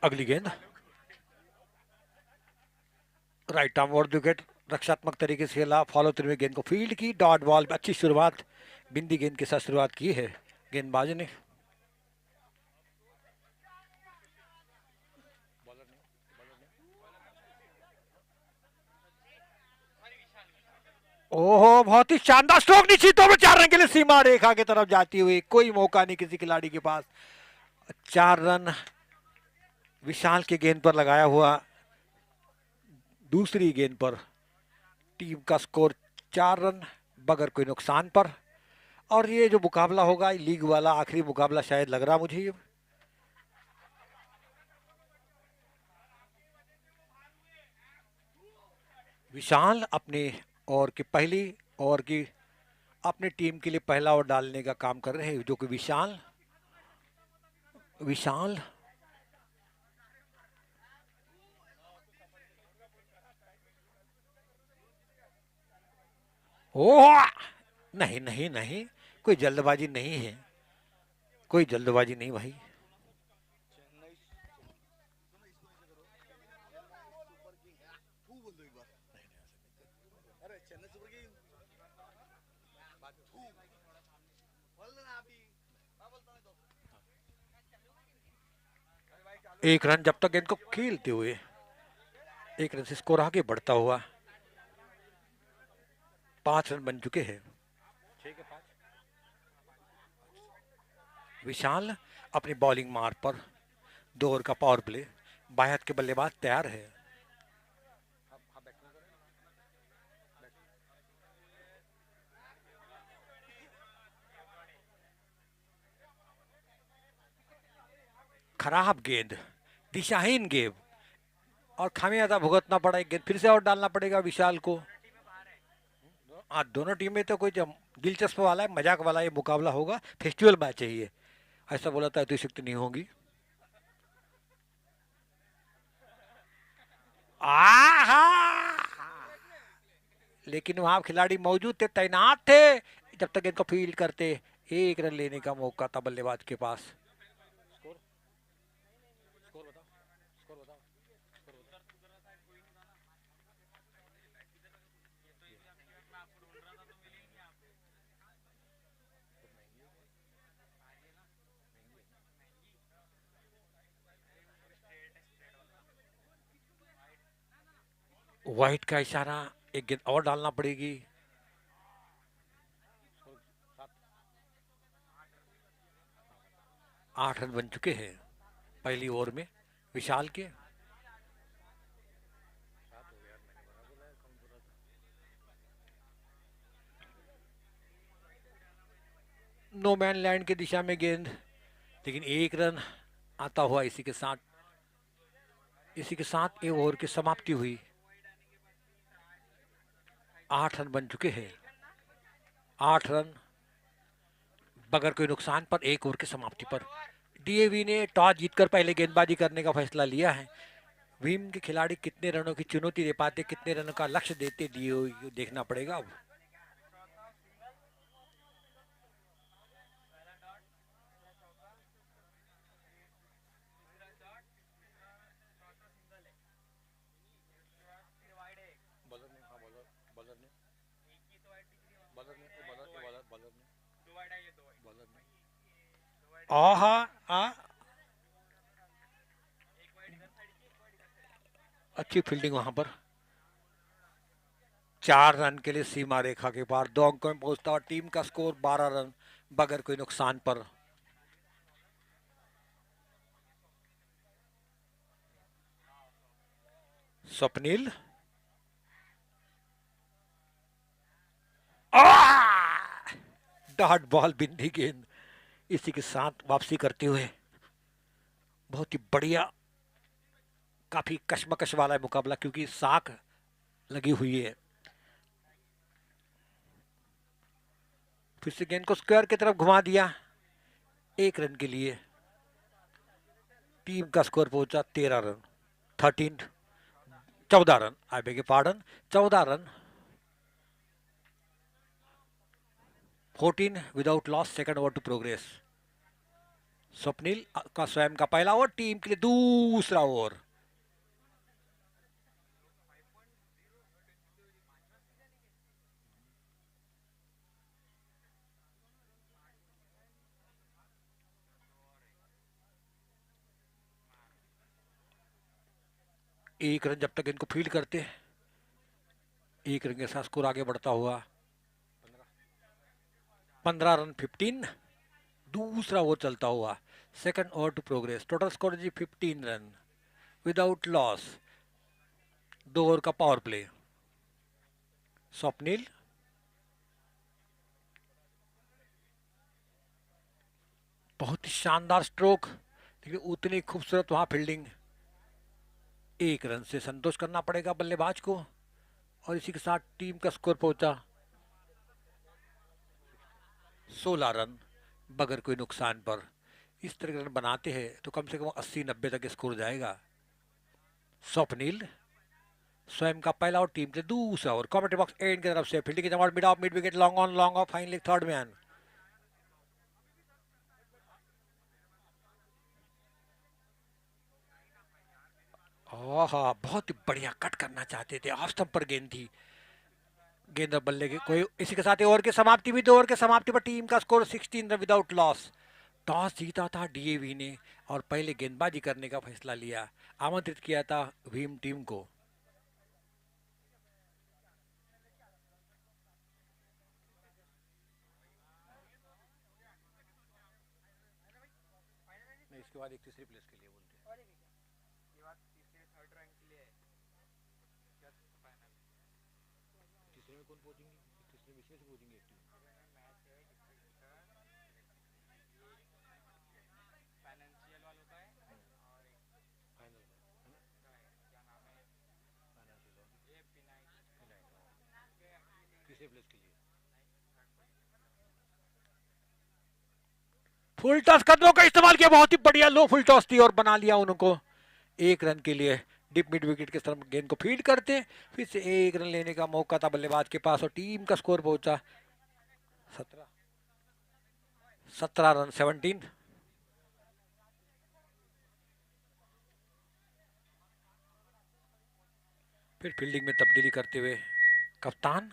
अगली गेंद right arm over wicket, रक्षात्मक तरीके से खेला, फॉलो थ्रू में गेंद को फील्ड की, डॉट बॉल, अच्छी शुरुआत बिंदी गेंद के साथ शुरुआत की है गेंदबाज ने। ओहो, बहुत ही शानदार स्ट्रोक, निश्चित तौर पर 4 रन के लिए सीमा रेखा की तरफ जाती हुई, कोई मौका नहीं किसी खिलाड़ी के पास। 4 रन विशाल के गेंद पर लगाया हुआ, दूसरी गेंद पर टीम का स्कोर 4 रन बगैर कोई नुकसान पर। और ये जो मुकाबला होगा लीग वाला आखिरी मुकाबला शायद लग रहा मुझे ये। विशाल अपने ओवर की पहली ओवर की अपने टीम के लिए पहला ओवर डालने का काम कर रहे हैं, जो कि विशाल विशाल ओह, नहीं नहीं नहीं, कोई जल्दबाजी नहीं है, कोई जल्दबाजी नहीं भाई। एक रन जब तक गेंद को खेलते हुए, एक रन से स्कोर आगे बढ़ता हुआ, 5 रन बन चुके हैं। विशाल अपनी बॉलिंग मार पर 2 ओवर का पावर प्ले, बाएं हाथ के बल्लेबाज तैयार है। खराब गेंद, दिशाहीन गेंद, और खामियाजा भुगतना पड़ा, एक गेंद फिर से और डालना पड़ेगा विशाल को। आज दोनों टीमें तो कोई दिलचस्प वाला है, मजाक वाला ये मुकाबला होगा, फेस्टिवल मैच है ये, ऐसा बोला था अतिशक्ति नहीं होगी। आहा, लेकिन वहां खिलाड़ी मौजूद थे, तैनात थे, जब तक इनको फील्ड करते। 1 रन लेने का मौका था बल्लेबाज के पास। व्हाइट का इशारा, एक गेंद और डालना पड़ेगी। 8 रन बन चुके हैं पहली ओवर में विशाल के। नो मैन लैंड की दिशा में गेंद, लेकिन 1 रन आता हुआ इसी के साथ ये ओवर की समाप्ति हुई। 8 रन बन चुके हैं, 8 रन बगैर कोई नुकसान पर, 1 ओवर की समाप्ति पर। डीएवी ने टॉस जीतकर पहले गेंदबाजी करने का फैसला लिया है। टीम के खिलाड़ी कितने रनों की चुनौती दे पाते, कितने रनों का लक्ष्य देते, दिए देखना पड़ेगा अब। आहा, अच्छी फील्डिंग वहां पर। 4 रन के लिए सीमा रेखा के पार, 2 अंकों में पहुंचता और टीम का स्कोर 12 रन बगैर कोई नुकसान पर। स्वप्निल, डॉट बॉल, बिंदी गेंद, इसी के साथ वापसी करते हुए बहुत ही बढ़िया, काफी कशमकश वाला है मुकाबला, क्योंकि साख लगी हुई है। फिर से गेंद को स्क्वायर की तरफ घुमा दिया, 1 रन के लिए टीम का स्कोर पहुंचा 13 run, 13, 14 run, I beg pardon, 14 run, 14 without loss, second over to progress. Swapnil का स्वयं का पहला ओवर, टीम के लिए दूसरा ओवर। एक रन जब तक इनको फील्ड करते, एक रन के साथ स्कोर आगे बढ़ता हुआ। 15 रन 15, दूसरा ओवर चलता हुआ। Second over to progress, total score जी 15 रन विदाउट लॉस। 2 ओवर का पावर प्ले। स्वप्निल बहुत ही शानदार स्ट्रोक, लेकिन उतनी खूबसूरत वहां फील्डिंग। एक रन से संतोष करना पड़ेगा बल्लेबाज को, और इसी के साथ टीम का स्कोर पहुंचा 16 रन बगैर कोई नुकसान पर। इस तरह के रन बनाते हैं तो कम से कम 80-90 तक स्कोर जाएगा। स्वप्निल स्वयं का पहला और टीम के दूसरा ओवर। कमेंट्री बॉक्स एंड की तरफ से फील्डिंग के जमात, mid off, mid wicket, long on, long off, finally third man. बहुत ही बढ़िया कट करना चाहते थे, ऑफ स्टंप पर गेंद थी। गेंद और बल्ले की कोई, इसी के साथ ओवर की समाप्ति भी। 2 ओवर की समाप्ति पर टीम का score 16 run without loss. Toss जीता था डीएवी ने और पहले गेंदबाजी करने का फैसला लिया। आमंत्रित किया था भीम टीम को। इसके बाद एक तीसरी प्लेस के लिए बोलते हैं। तीसरे में कौन पहुंचेंगे? तीसरे में इसमें से पहुंचेंगे एक टीम। फाइनल है ना? तीसरे प्लेस के लिए फुल टॉस कदमों का इस्तेमाल किया, बहुत ही बढ़िया लो फुल टॉस थी और बना लिया उनको। एक रन के लिए डिप मिड विकेट के तरफ गेंद को फीड करते, फिर से एक रन लेने का मौका था बल्लेबाज के पास और टीम का स्कोर पहुंचा 17 रन 17। फिर फील्डिंग में तब्दीली करते हुए कप्तान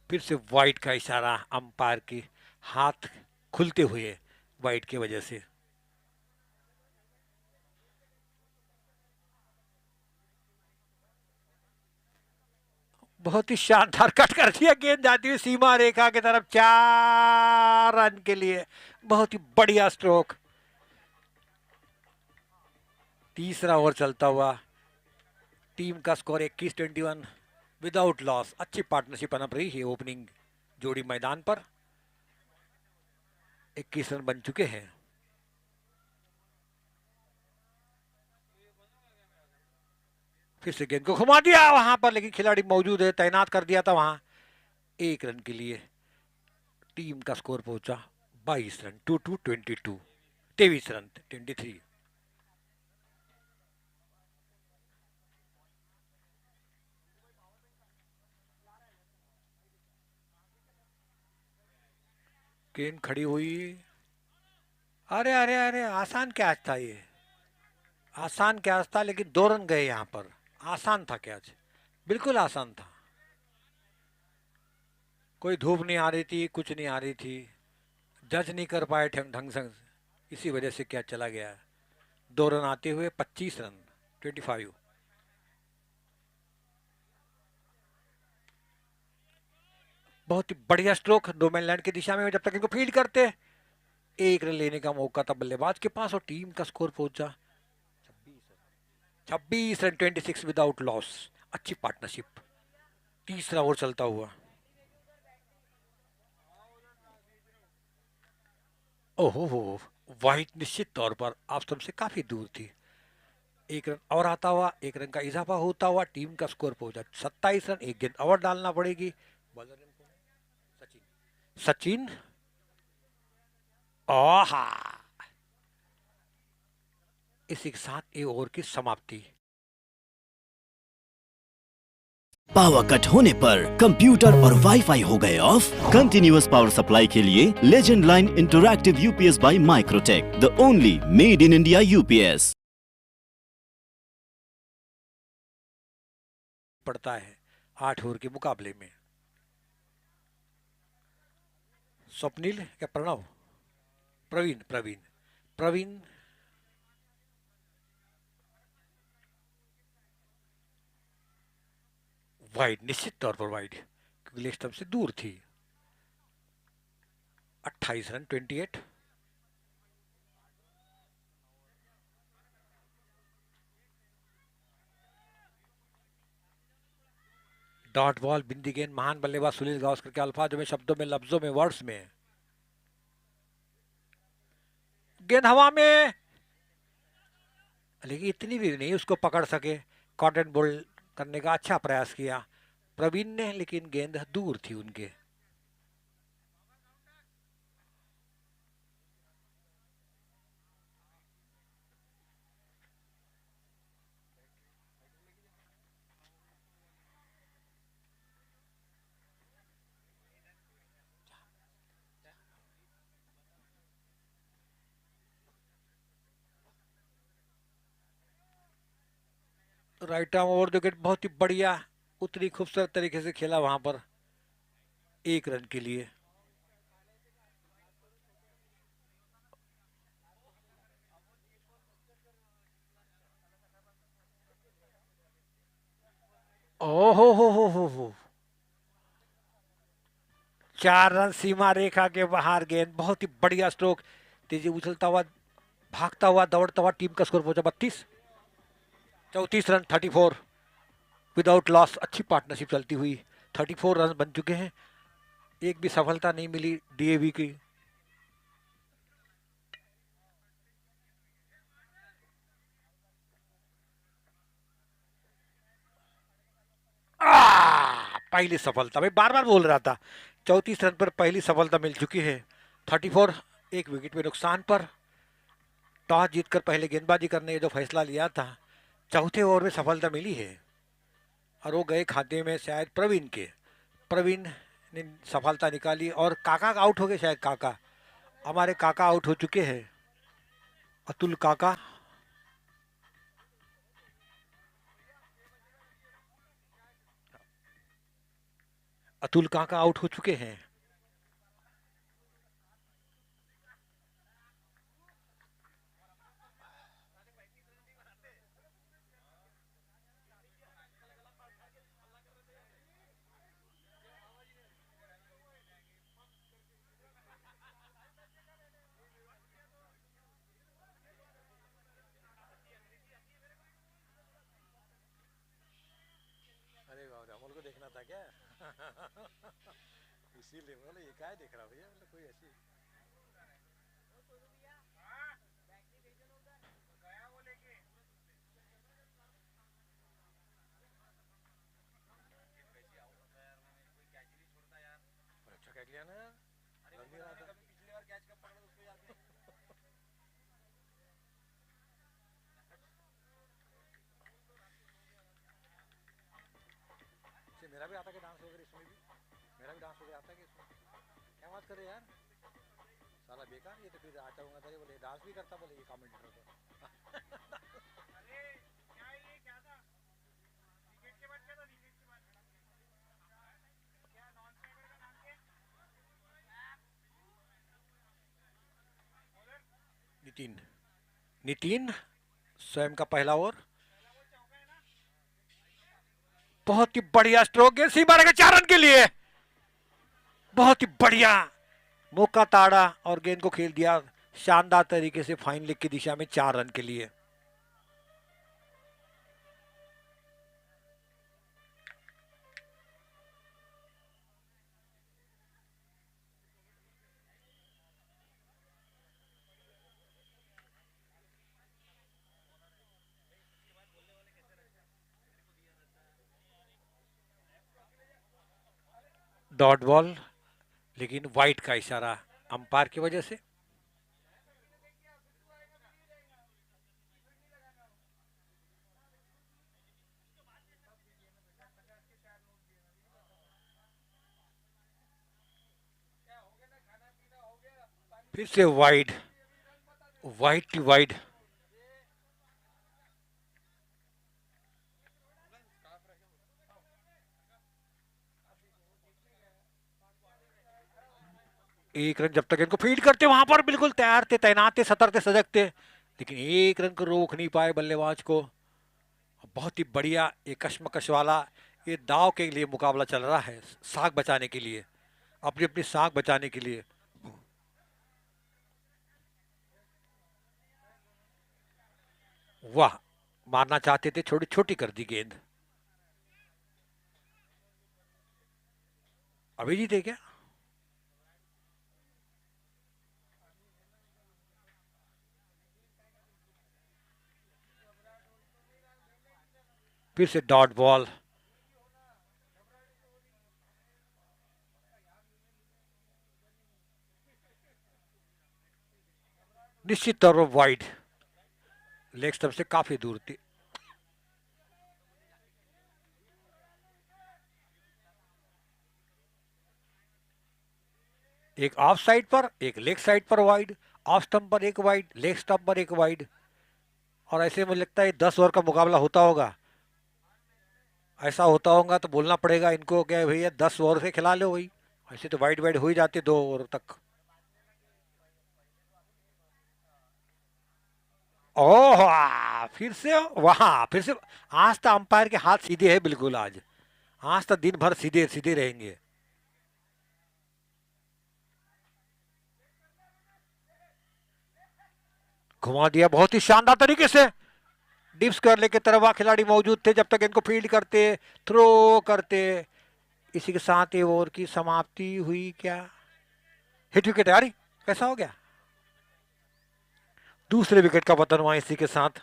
फिर से वाइड का इशारा, अंपायर के हाथ खुलते हुए वाइड की वजह से। बहुत ही शानदार कट कर दिया, गेंद जाती हुई सीमा रेखा की तरफ, 4 रन के लिए। बहुत ही बढ़िया स्ट्रोक। तीसरा ओवर चलता हुआ, टीम का स्कोर 21-21 विदाउट लॉस। अच्छी पार्टनरशिप पनप रही है ओपनिंग जोड़ी मैदान पर। 21 रन बन चुके हैं। फिर से गेंद को घुमा दिया वहां पर, लेकिन खिलाड़ी मौजूद है, तैनात कर दिया था वहां। 1 रन के लिए टीम का स्कोर पहुंचा 22 रन, 2-2-22, 23 रन 23। गेंद खड़ी हुई। अरे अरे अरे, आसान कैच था ये, आसान कैच था, लेकिन 2 रन गए यहां पर। आसान था कैच, बिल्कुल आसान था। कोई धूप नहीं आ रही थी, कुछ नहीं आ रही थी, जज नहीं कर पाए ढंग से, इसी वजह से कैच चला गया। 2 रन आते हुए 25 रन 25। बहुत ही बढ़िया स्ट्रोक दो मैन लैंड की दिशा में, जब तक इनको फील्ड करते। 1 रन लेने का मौका था बल्लेबाज के पास और टीम का स्कोर पहुंचा 26 रन 26 विदाउट लॉस। अच्छी पार्टनरशिप। तीसरा ओवर चलता हुआ, ओहो हो, वाइट निश्चित तौर पर आप स्टंप से काफी दूर थी। 1 रन और आता हुआ, 1 रन का इजाफा होता हुआ टीम का स्कोर पहुंचा 27 रन। एक गेंद और डालना पड़ेगी। बॉलर सचिन, सचिन, आहा, इसी के साथ एक ओवर की समाप्ति। पावर कट होने पर कंप्यूटर और वाईफाई हो गए ऑफ। कंटिन्यूअस पावर सप्लाई के लिए legend line interactive UPS by Microtek, the only made in India UPS. पड़ता है 8 ओवर के मुकाबले में। स्वप्निल क्या प्रणव? प्रवीण प्रवीण प्रवीण वाइड, निश्चित तौर पर वाइड, क्योंकि लेग स्टंप से दूर थी। 28 रन 28। डॉट बॉल, बिंदी गेंद, महान बल्लेबाज सुनील गावस्कर के अल्फाजों में, शब्दों में, लफ्जों में, वर्ड्स में। गेंद हवा में, लेकिन इतनी भी नहीं उसको पकड़ सके। कॉटन बोल्ड करने का अच्छा प्रयास किया प्रवीण ने, लेकिन गेंद दूर थी उनके। Right arm over the wicket, बहुत ही बढ़िया, उतनी खूबसूरत तरीके से खेला वहां पर, 1 रन के लिए। ओहो हो, 4 रन सीमा रेखा के बाहर गेंद, बहुत ही बढ़िया स्ट्रोक, तेजी उछलता हुआ, भागता हुआ, दौड़ता हुआ, टीम का स्कोर पहुंचा 32। 34 रन 34 विदाउट लॉस, अच्छी पार्टनरशिप चलती हुई 34 रन बन चुके हैं। एक भी सफलता नहीं मिली डीएवी की। पहली सफलता, मैं बार बार बोल रहा था, 34 रन पर पहली सफलता मिल चुकी है। 34, एक विकेट पे नुकसान पर। टॉस जीतकर पहले गेंदबाजी करने का जो फैसला लिया था, चौथे ओवर में सफलता मिली है, और वो गए खाते में शायद प्रवीण के। प्रवीण ने सफलता निकाली, और काका आउट हो गए, शायद काका, हमारे काका आउट हो चुके हैं, अतुल काका। अतुल काका आउट हो चुके हैं। अरे बाप रे, अमोल को देखना था क्या? इसीलिए बोले ये क्या देख रहा भैया, मतलब कोई ऐसी। अच्छा कैच लिया ना, लग नहीं रहा था। पिछली बार कैच कब पकड़ा उसको याद नहीं। मेरा भी आता कि डांस वगैरह इसमें भी, मेरा भी डांस वगैरह आता है कि इसमें? क्या बात कर रहे यार, साला बेकार, ये तो फिर आता हूँ बोले डांस भी करता, बोले ये कमेंटेटर तो। अरे क्या ये क्या था, विकेट के बाद क्या था, विकेट के बाद क्या नॉन स्ट्राइकर का नाम क्या? नितिन, नितिन स्वयं का पहला ओवर, बहुत ही बढ़िया स्ट्रोक है, सीमा रेखा 4 रन के लिए, बहुत ही बढ़िया मौका ताड़ा और गेंद को खेल दिया शानदार तरीके से फाइन लेग की दिशा में 4 रन के लिए। डॉट बॉल, लेकिन वाइट का इशारा अंपायर की वजह से। फिर से वाइड, वाइड टू वाइड। एक रन जब तक इनको फील्ड करते वहां पर बिल्कुल तैयार थे, तैनात थे, सतर्क थे, सजग थे, लेकिन एक रन को रोक नहीं पाए बल्लेबाज को। बहुत ही बढ़िया ये कशमकश वाला ये दाव के लिए मुकाबला चल रहा है, साख बचाने के लिए, अपनी अपनी साख बचाने के लिए। वाह, मारना चाहते थे, छोटी छोटी कर दी गेंद। अभिजीत है क्या? फिर से डॉट बॉल। निश्चित तौर पर वाइड, लेग स्टंप से काफी दूर थी। एक ऑफ साइड पर, एक लेग साइड पर वाइड, ऑफ स्टंप पर एक वाइड, लेग स्टंप पर एक वाइड। और ऐसे मुझे लगता है 10 ओवर का मुकाबला होता होगा। ऐसा होता होगा तो बोलना पड़ेगा इनको क्या भैया 10 ओवर से खिला लो भाई। ऐसे तो वाइड वाइड हो ही जाते 2 ओवर तक। ओह, फिर से वहां, फिर से। आज तो अंपायर के हाथ सीधे है बिल्कुल। आज आज तो दिन भर सीधे सीधे रहेंगे। घुमा दिया बहुत ही शानदार तरीके से। डीप स्क्वायर लेके तरफ वहां खिलाड़ी मौजूद थे जब तक इनको फील्ड करते, थ्रो करते। इसी के साथ ये ओवर की समाप्ति हुई क्या? हिट विकेट यार, कैसा हो गया? दूसरे विकेट का पतन हुआ इसी के साथ।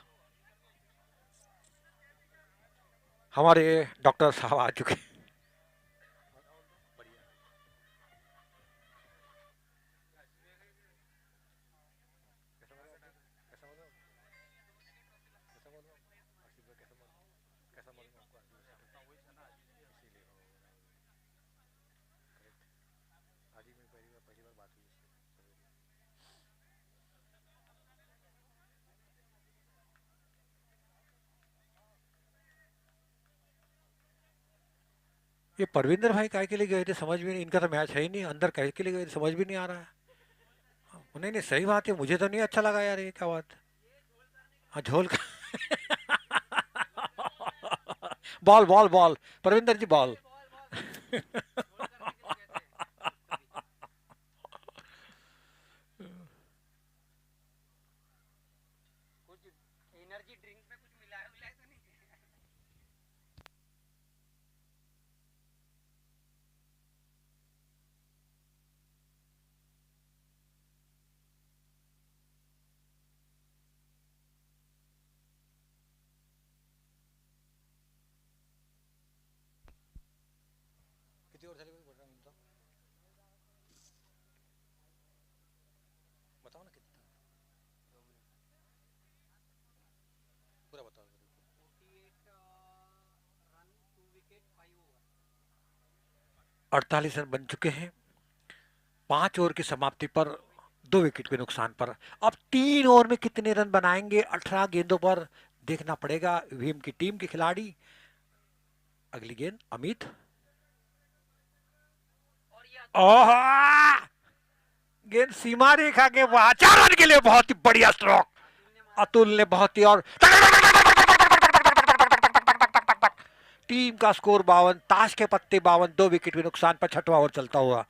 हमारे डॉक्टर साहब आ चुके। ये परविंदर भाई काय के लिए गए थे समझ भी नहीं, इनका तो मैच है ही नहीं, अंदर काय के लिए गए थे समझ भी नहीं आ रहा है। नहीं नहीं, सही बात है, मुझे तो नहीं अच्छा लगा यार, ये क्या बात। हाँ, झोल का। बॉल बॉल बॉल, परविंदर जी बॉल। एनर्जी ड्रिंक में कुछ मिलाया मिलाया तो नहीं? 48 रन बन चुके हैं 5 ओवर की समाप्ति पर, 2 विकेट के नुकसान पर। अब 3 ओवर में कितने रन बनाएंगे 18 गेंदों पर, देखना पड़ेगा भीम की टीम के खिलाड़ी। अगली गेंद अमित। ओह, गेंद सीमा रेखा के वहां, 4 रन के लिए बहुत ही बढ़िया स्ट्रोक अतुल ने, बहुत ही। और टीम का स्कोर 52, ताश के पत्ते 52, 2 विकेट के नुकसान पर 6वां ओवर चलता हुआ।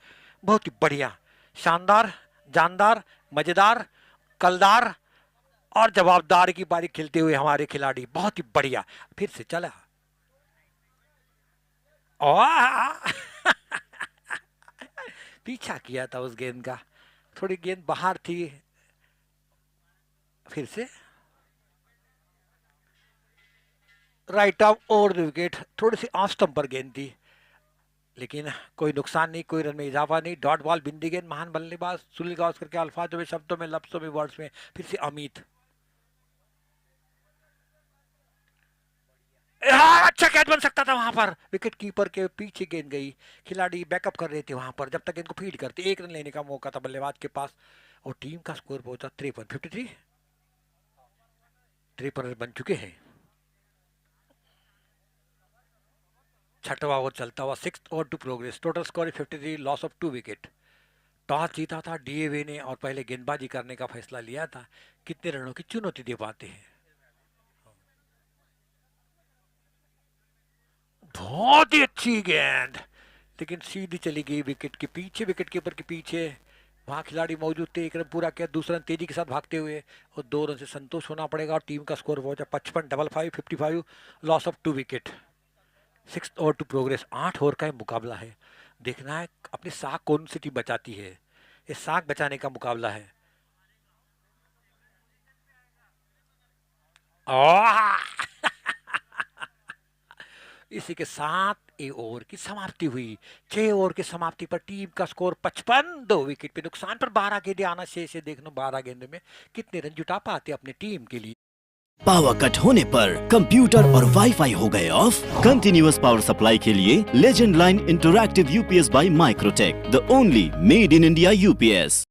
बहुत ही बढ़िया, शानदार, जानदार, मजेदार, कलदार और जवाबदार की बारी खेलते हुए हमारे खिलाड़ी, बहुत ही बढ़िया। फिर से चला। पीछा किया था उस गेंद का, थोड़ी गेंद बाहर थी। फिर से right of over the wicket, थोड़ी सी ऑफ स्टंप पर गेंद थी, लेकिन कोई नुकसान नहीं, कोई रन में इजाफा नहीं। डॉट बॉल, बिंदी गेंद, महान बल्लेबाज सुनील गावस्कर के अल्फाजों में, शब्दों में, लफ्जों में, वर्ड्स में। फिर से अमित, अच्छा कैच बन सकता था वहां पर, विकेट कीपर के पीछे गेंद गई, खिलाड़ी बैकअप कर रहे थे वहां पर जब तक इनको फील्ड करते। 1 रन लेने का मौका था बल्लेबाज के पास। और टीम का स्कोर पहुंचा 53 रन बन चुके हैं। छठवां ओवर चलता हुआ, 6th over to progress, total score 53, loss of 2 wicket. Toss जीता था डीएवी ने और पहले गेंदबाजी करने का फैसला लिया था। कितने रनों की चुनौती दे पाते हैं। बहुत ही अच्छी गेंद, लेकिन सीधी चली गई विकेट के पीछे, विकेट कीपर के पीछे। वहां खिलाड़ी मौजूद थे, एक रन पूरा किया, दूसरा रन तेजी के साथ भागते हुए और 2 रन से संतोष होना पड़ेगा। और टीम का स्कोर पहुंचा 55, loss of 2 wicket. 6th over to progress, 8 over का ये मुकाबला है। देखना है अपनी साख कौन सी टीम बचाती है। ये साख बचाने का मुकाबला है। आह! इसी के साथ एक ओवर की समाप्ति हुई। 6 ओवर की समाप्ति पर टीम का स्कोर 55, 2 विकेट पे नुकसान पर 12 गेंदें आना शेष है। देखना 12 गेंदों में कितने रन जुटा पाते अपनी टीम के लिए। पावर कट होने पर कंप्यूटर और वाईफाई हो गए ऑफ। कंटिन्यूअस पावर सप्लाई के लिए legend line interactive UPS by Microtek, the only made in India UPS.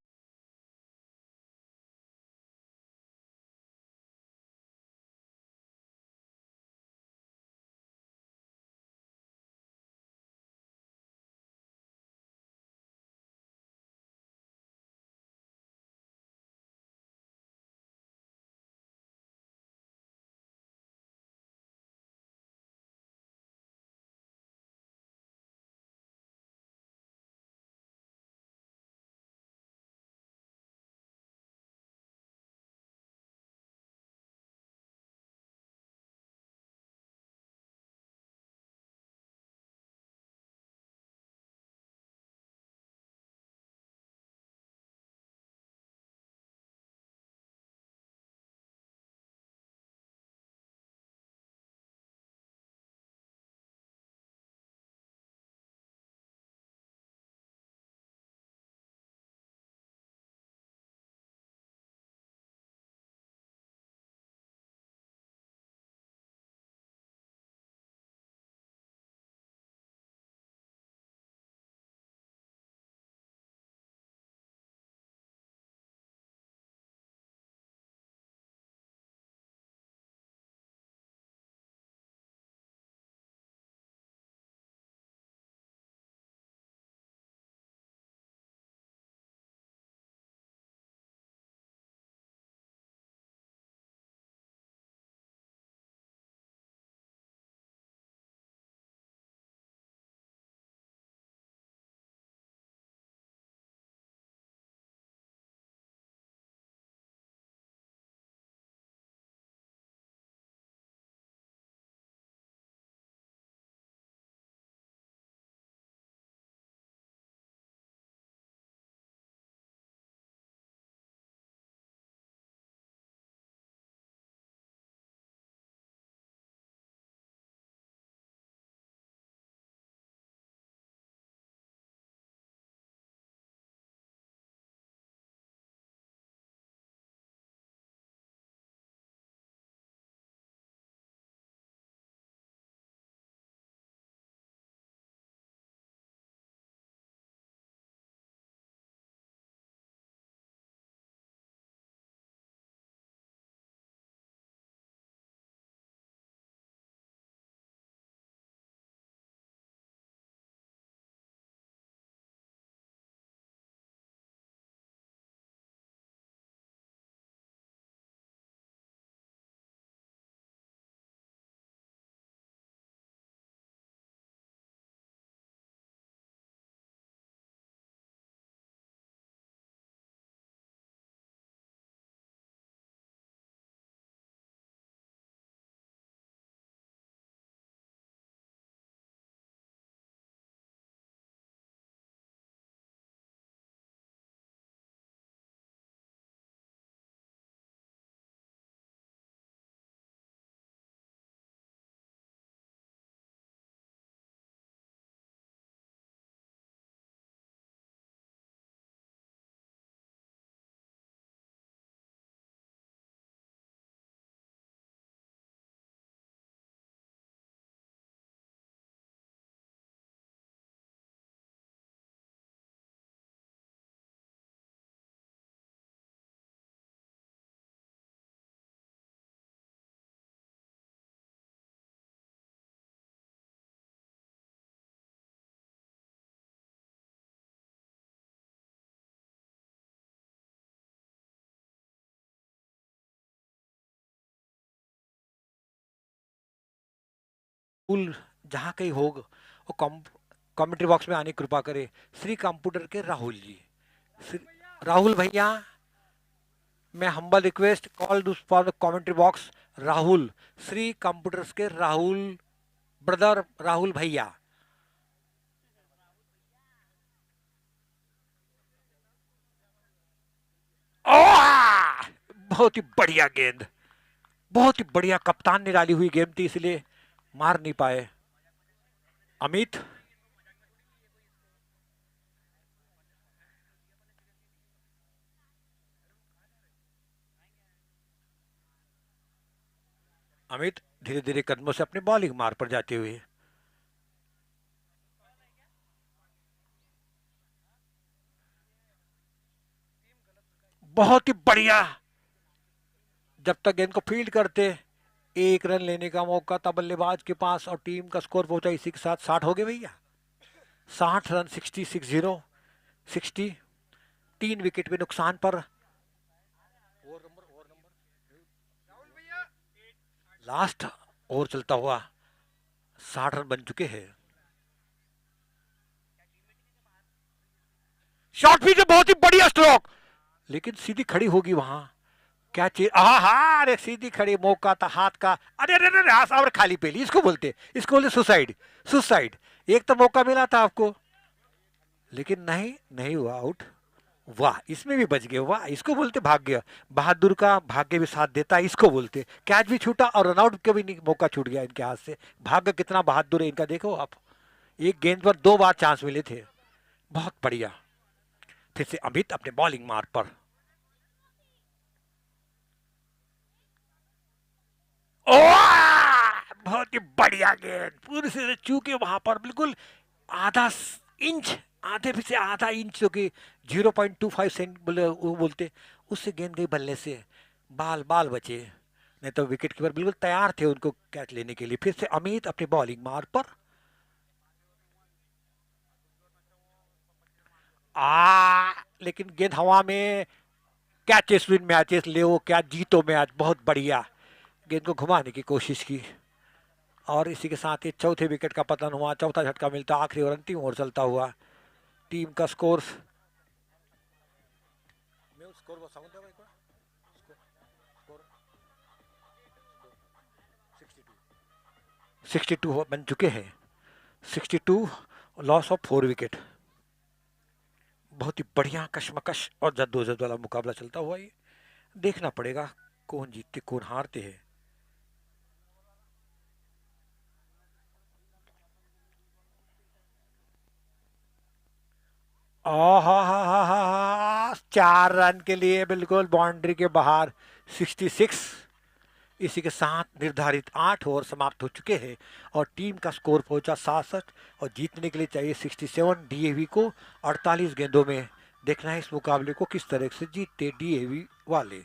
Rahul जहाँ कहीं हो वो कमेंट्री बॉक्स में आने की कृपा करे। श्री कंप्यूटर के राहुल जी, राहुल भैया, मैं humble request call for the commentary box Rahul, Shri computers के राहुल ब्रदर, राहुल भैया। बहुत ही बढ़िया गेंद, बहुत ही बढ़िया, कप्तान ने डाली हुई गेंद थी इसलिए मार नहीं पाए। अमित, अमित धीरे धीरे कदमों से अपने बॉलिंग मार पर जाते हुए। बहुत ही बढ़िया, जब तक गेंद को फील्ड करते, एक रन लेने का मौका था बल्लेबाज के पास और टीम का स्कोर पहुंचा इसी के साथ 60 हो गए भैया। 60 रन, 60 तीन विकेट पे नुकसान पर। लास्ट ओवर चलता हुआ 60 रन बन चुके हैं। शॉट भी बहुत ही बढ़िया स्ट्रोक, लेकिन सीधी खड़ी होगी वहां, क्या चीज, हाँ, अरे सीधी खड़ी, मौका था हाथ का, अरे अरे अरे हाथ और खाली पेली, इसको बोलते सुसाइड, सुसाइड। एक तो मौका मिला था आपको, लेकिन नहीं, नहीं हुआ आउट। वाह, इसमें भी बच गए, वाह, इसको बोलते भाग्य, बहादुर का भाग्य भी साथ देता है, इसको बोलते। कैच भी छूटा और रनआउट का भी मौका छूट गया इनके हाथ से। भाग्य कितना बहादुर है इनका, देखो आप, एक गेंद पर 2 बार चांस मिले थे। बहुत बढ़िया, फिर से अमित अपने बॉलिंग मार्ग पर। बहुत ही बढ़िया गेंद, पूरी से चूके वहां पर बिल्कुल आधा इंच, आधे भी से आधा इंच, जो कि 0.25 सेंट वो बोलते, उससे गेंद गई बल्ले से, बाल बाल बचे, नहीं तो विकेट कीपर बिल्कुल तैयार थे उनको कैच लेने के लिए। फिर से अमित अपने बॉलिंग मार्ग पर। लेकिन गेंद हवा में, कैचेस विन मैचेस, ले क्या जीतो मैच, बहुत बढ़िया, गेंद को घुमाने की कोशिश की और इसी के साथ ही चौथे विकेट का पतन हुआ। चौथा झटका मिलता, आखिरी ओवर, अंतिम ओवर चलता हुआ। टीम का स्कोर, स्कोर 62 बन चुके हैं। 62, लॉस ऑफ 4 विकेट। बहुत ही बढ़िया कशमकश और जद्दोजहद वाला मुकाबला चलता हुआ, ये देखना पड़ेगा कौन जीतते कौन हारते हैं। आहा, 4 रन के लिए बिल्कुल बाउंड्री के बाहर, 66। इसी के साथ निर्धारित 8 ओवर समाप्त हो चुके हैं और टीम का स्कोर पहुंचा 67 और जीतने के लिए चाहिए 67। डीएवी को 48 गेंदों में देखना है इस मुकाबले को किस तरह से जीतते डीएवी वाले।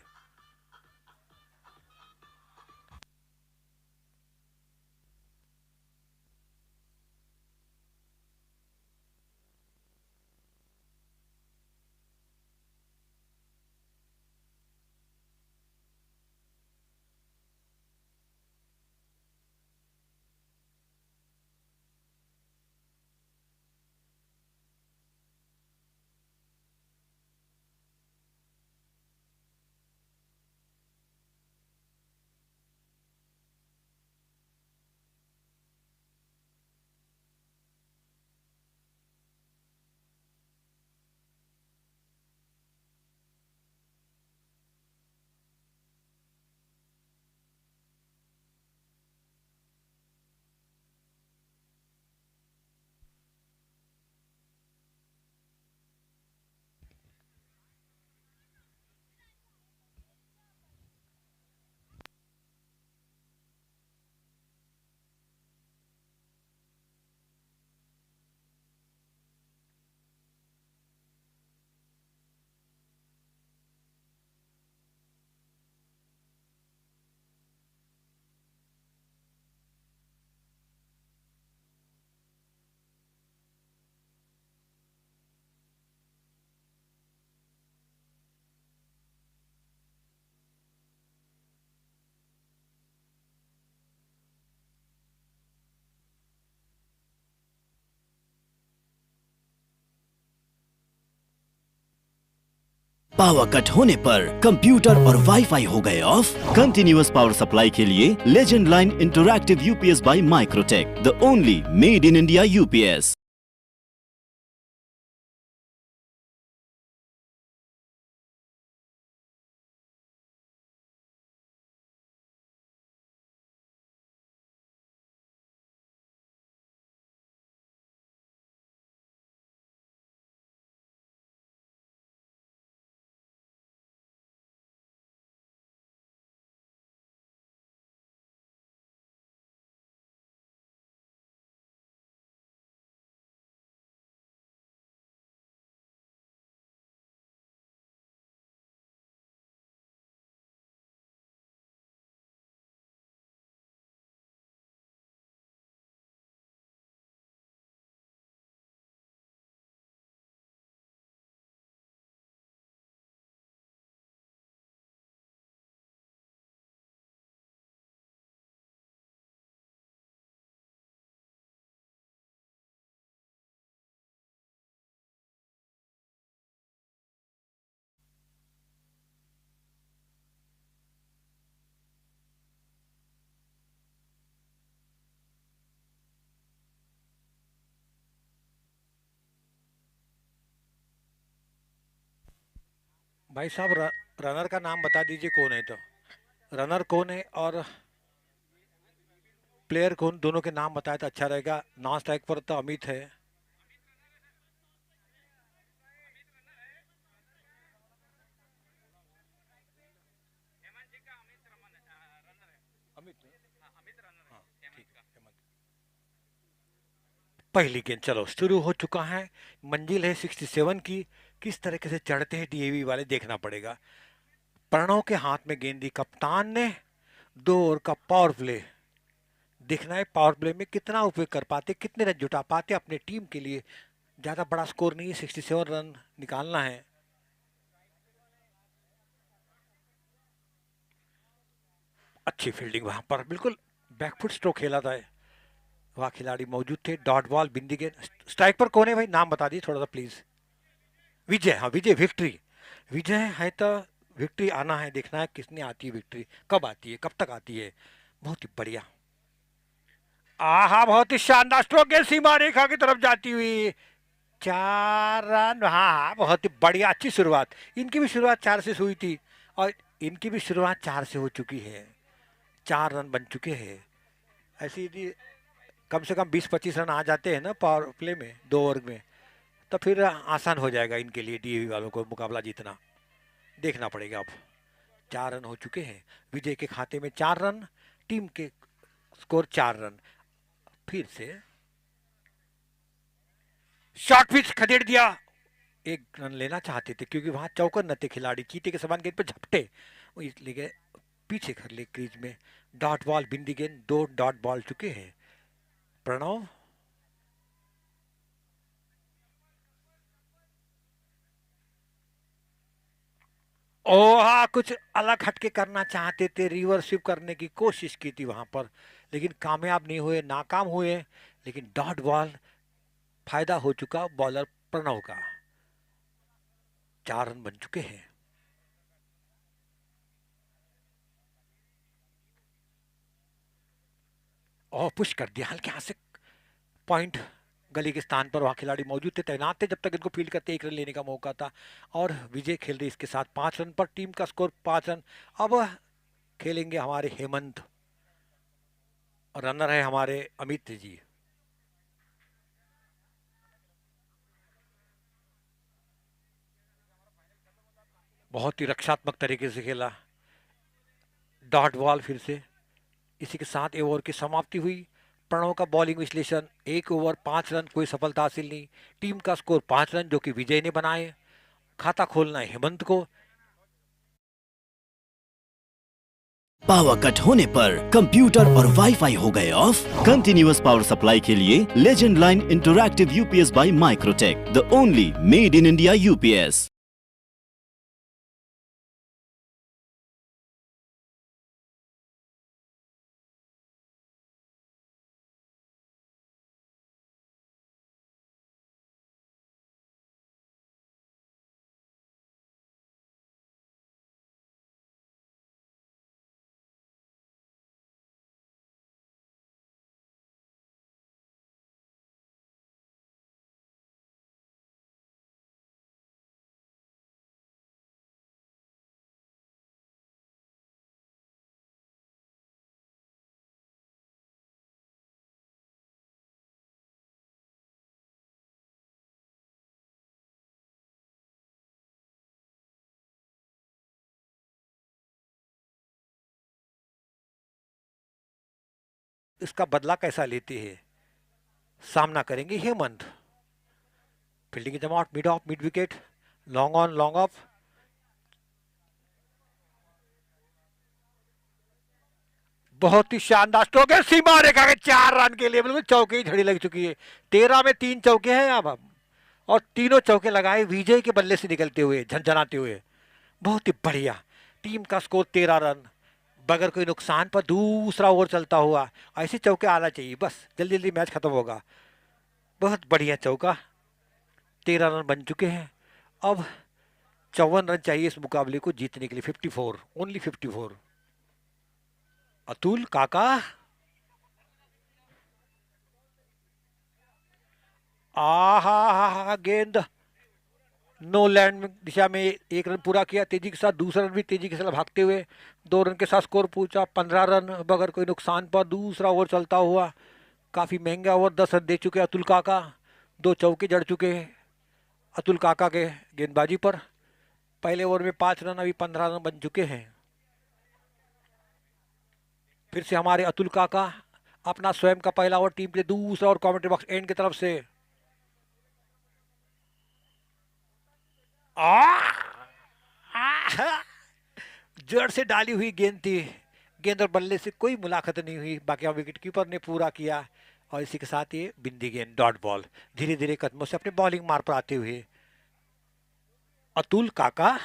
पावर कट होने पर कंप्यूटर और वाईफाई हो गए ऑफ। कंटिन्यूअस पावर सप्लाई के लिए legend line interactive UPS by Microtek, the only made in India UPS. भाई साहब रनर का नाम बता दीजिए कौन है तो। रनर कौन है और प्लेयर कौन, दोनों के नाम बताए तो अच्छा रहेगा। नॉन स्ट्राइक पर तो अमित है। हेमंत जी का अमित रनर है। अमित, हाँ, अमित रनर है हाँ ठीक हेमंत है, का। हेमंत। पहली गेंद चलो शुरू हो चुका है। मंजिल है 67 की। किस तरीके से चढ़ते हैं डीएवी वाले देखना पड़ेगा। प्रणव के हाथ में गेंद दी कप्तान ने। 2 ओवर का पावर प्ले देखना है। पावर प्ले में कितना उपयोग कर पाते, कितने रन जुटा पाते अपने टीम के लिए। ज़्यादा बड़ा स्कोर नहीं है, 67 रन निकालना है। अच्छी फील्डिंग वहां पर, बिल्कुल बैकफुट स्ट्रोक खेला था। वह खिलाड़ी मौजूद थे। डॉट बॉल बिंदी गेंद। स्ट्राइक पर कौन है भाई, नाम बता दीजिए थोड़ा सा प्लीज। विजय, हाँ विजय, विक्ट्री। विजय है तो विक्ट्री आना है, देखना है किसने आती है विक्ट्री, कब आती है, कब तक आती है। बहुत ही बढ़िया। आहा, बहुत ही शानदार स्ट्रोक है, सीमा रेखा की तरफ जाती हुई। 4 रन, हाँ हाँ, बहुत ही बढ़िया, अच्छी शुरुआत। इनकी भी शुरुआत 4 से हुई थी और इनकी भी शुरुआत 4 से हो चुकी है। 4 रन बन चुके हैं। ऐसी यदि कम से कम 20-25 रन आ जाते हैं ना पावर प्ले में 2 ओवर में, तो फिर आसान हो जाएगा इनके लिए डीएवी वालों को मुकाबला जीतना। देखना पड़ेगा अब। 4 रन हो चुके हैं। विजय के खाते में 4 रन, टीम के स्कोर 4 रन। फिर से शॉर्ट पिच खदेड़ दिया। 1 रन लेना चाहते थे क्योंकि वहां चौकर न थे खिलाड़ी, चीते के समान गेंद पर झपटे, वो इसलिए पीछे कर ले क्रीज में। डॉट बॉल बिंदी गेंद, 2 डॉट बॉल चुके हैं। प्रणव, ओहा, कुछ अलग हटके करना चाहते थे, रिवर्सिव करने की कोशिश की थी वहां पर, लेकिन कामयाब नहीं हुए, नाकाम हुए। लेकिन डॉट बॉल, फायदा हो चुका बॉलर प्रणव का। 4 रन बन चुके हैं। और पुश कर दिया हल्के हाथ से। पॉइंट गली के स्थान पर वहां खिलाड़ी मौजूद थे, तैनात थे, जब तक इनको फील्ड करते 1 रन लेने का मौका था। और विजय खेल रही इसके साथ 5 रन पर, टीम का स्कोर 5 रन। अब खेलेंगे हमारे हेमंत और रनर है हमारे अमित जी। बहुत ही रक्षात्मक तरीके से खेला। डॉट बॉल फिर से। इसी के साथ 1 ओवर की समाप्ति हुई। प्रणव का बॉलिंग विश्लेषण, 1 ओवर 5 रन, कोई सफलता हासिल नहीं। टीम का स्कोर 5 रन जो कि विजय ने बनाए। खाता खोलना है हेमंत को। पावर कट होने पर कंप्यूटर और वाईफाई हो गए ऑफ। कंटिन्यूअस पावर सप्लाई के लिए legend line interactive UPS by Microtek, the only made in India UPS. इसका बदला कैसा लेते हैं। सामना करेंगे हेमंत। फील्डिंग जमावट, mid off, mid wicket, long on, long off. बहुत ही शानदार स्ट्रोक है, सीमा रेखा के 4 रन के लिए बिल्कुल चौके ही झड़ी लग चुकी है। 13 में 3 चौके हैं अब हम, और तीनों चौके लगाए विजय के बल्ले से निकलते हुए, झनझनाते हुए। बहुत ही बढ़िया। टीम का स्कोर 13 रन, बगैर कोई नुकसान पर दूसरा ओवर चलता हुआ। ऐसे चौके आना चाहिए, बस जल्दी जल्दी मैच खत्म होगा। बहुत बढ़िया चौका। 13 रन बन चुके हैं। अब 54 रन चाहिए इस मुकाबले को जीतने के लिए। 54, ओनली 54। अतुल काका, आहा, गेंद नो लैंड दिशा में 1 रन पूरा किया तेजी के साथ। दूसरा रन भी तेजी के साथ भागते हुए 2 रन के साथ स्कोर पहुंचा 15 रन, बगैर कोई नुकसान पर दूसरा ओवर चलता हुआ। काफी महंगा ओवर, 10 रन दे चुके अतुल काका। 2 चौके जड़ चुके हैं अतुल काका के गेंदबाजी पर। पहले ओवर में 5 रन, अभी 15 रन बन चुके हैं। फिर से हमारे अतुल काका, अपना स्वयं का पहला ओवर टीम के लिए, दूसरा ओवर कमेंट्री बॉक्स एंड की तरफ से। जड़ से डाली हुई गेंद थी, गेंद और बल्ले से कोई मुलाकात नहीं हुई। बाकी विकेट कीपर ने पूरा किया, और इसी के साथ ये बिंदी गेंद, डॉट बॉल। धीरे धीरे कदमों से अपने बॉलिंग मार पर आते हुए अतुल काका।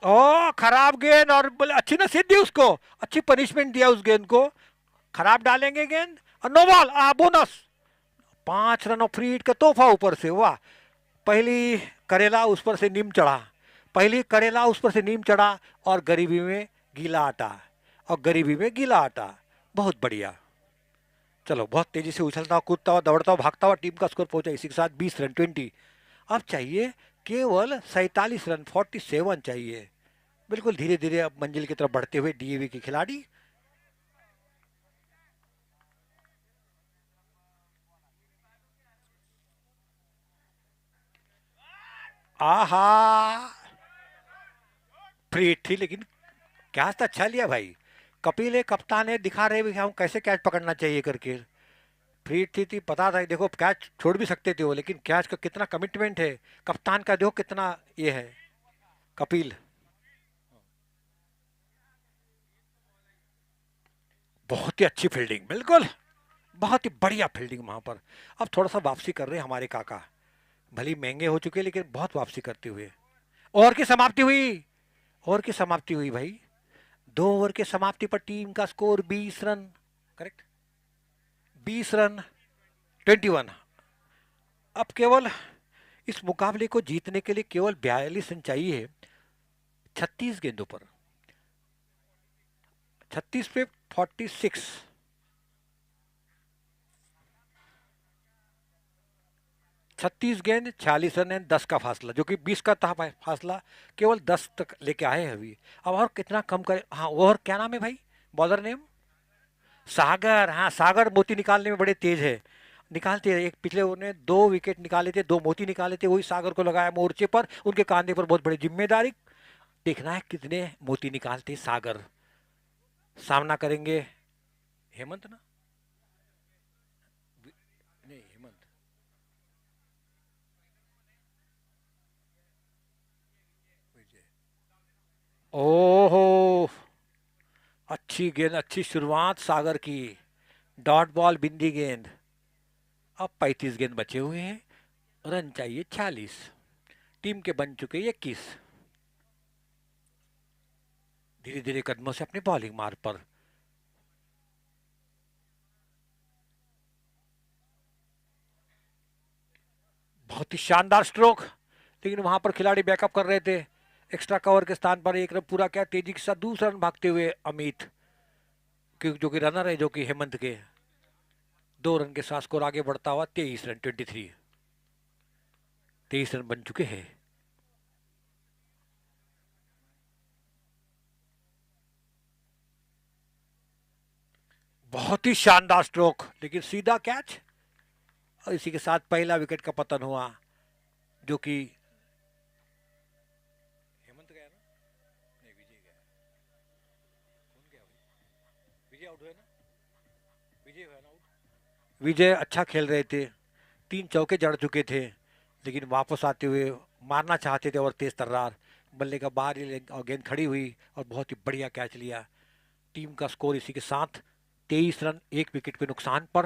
ओ खराब गेंद, और अच्छी नसीब दी उसको, अच्छी पनिशमेंट दिया उस गेंद को। खराब डालेंगे गेंद, और नो बॉल, बोनस। 5 रन और फ्री हिट का तोहफा ऊपर से। वाह, पहली करेला उस पर से नीम चढ़ा, पहली करेला उस पर से नीम चढ़ा, और गरीबी में गीला आटा, और गरीबी में गीला आटा। बहुत बढ़िया। चलो, बहुत तेजी से उछलता हुआ, कूदता हुआ, दौड़ता हुआ, भागता हुआ टीम का स्कोर पहुंचा इसी के साथ 20 रन, 20। अब चाहिए केवल 47 रन, 47 चाहिए। बिल्कुल धीरे धीरे अब मंजिल की तरफ बढ़ते हुए डीएवी के खिलाड़ी। आहा, फ्री थी, लेकिन कैच तो अच्छा लिया भाई। कपिल है, कप्तान है, दिखा रहे भी हम कैसे कैच पकड़ना चाहिए करके। फ्री थी, पता था, देखो कैच छोड़ भी सकते थे वो, लेकिन कैच का कितना कमिटमेंट है कप्तान का, देखो कितना ये है कपिल। बहुत ही अच्छी फील्डिंग, बिल्कुल बहुत ही बढ़िया फील्डिंग वहां पर। अब थोड़ा सा वापसी कर रहे हैं हमारे काका, भले महंगे हो चुके लेकिन बहुत वापसी करते हुए। ओवर की समाप्ति हुई, ओवर की समाप्ति हुई भाई। 2 ओवर के समाप्ति पर टीम का स्कोर 20 रन, करेक्ट, 20 रन, 21। अब केवल इस मुकाबले को जीतने के लिए केवल 42 रन चाहिए 36 गेंदों पर। 36 पे 46, 36 गेंद 46 रन है, 10 का फासला, जो कि 20 का था फासला, केवल 10 तक लेके आए हैं अभी। अब और कितना कम करे। हाँ, और क्या नाम है भाई बॉलर नेम? सागर। हाँ, सागर मोती निकालने में बड़े तेज है, निकालते हैं। एक पिछले ओवर ने 2 विकेट निकाले थे, 2 मोती निकाले थे, वही सागर को लगाया मोर्चे पर। उनके कांधे पर बहुत बड़ी जिम्मेदारी। देखना है कितने मोती निकालते सागर। सामना करेंगे हेमंत ना, नहीं हेमंत, विजय। ओहो, अच्छी गेंद, अच्छी शुरुआत सागर की, डॉट बॉल, बिंदी गेंद। अब 35 गेंद बचे हुए हैं, रन चाहिए 46, टीम के बन चुके 21। धीरे धीरे कदमों से अपने बॉलिंग मार्ग पर। बहुत ही शानदार स्ट्रोक, लेकिन वहां पर खिलाड़ी बैकअप कर रहे थे। एक्स्ट्रा कवर के स्थान पर 1 रन पूरा किया तेजी के साथ, दूसरा रन भागते हुए अमित, जो कि रनर है, जो कि हेमंत के। 2 रन के साथ स्कोर आगे बढ़ता हुआ 23 रन, 23, 23 रन बन चुके हैं। बहुत ही शानदार स्ट्रोक, लेकिन सीधा कैच, और इसी के साथ पहला विकेट का पतन हुआ, जो कि हेमंत गया ना, नहीं विजय गया। विजय अच्छा खेल रहे थे, 3 चौके जड़ चुके थे, लेकिन वापस आते हुए मारना चाहते थे और तेज तर्रार बल्ले का बाहर ही और गेंद खड़ी हुई और बहुत ही बढ़िया कैच लिया। टीम का स्कोर इसी के साथ 23 रन 1 विकेट के नुकसान पर।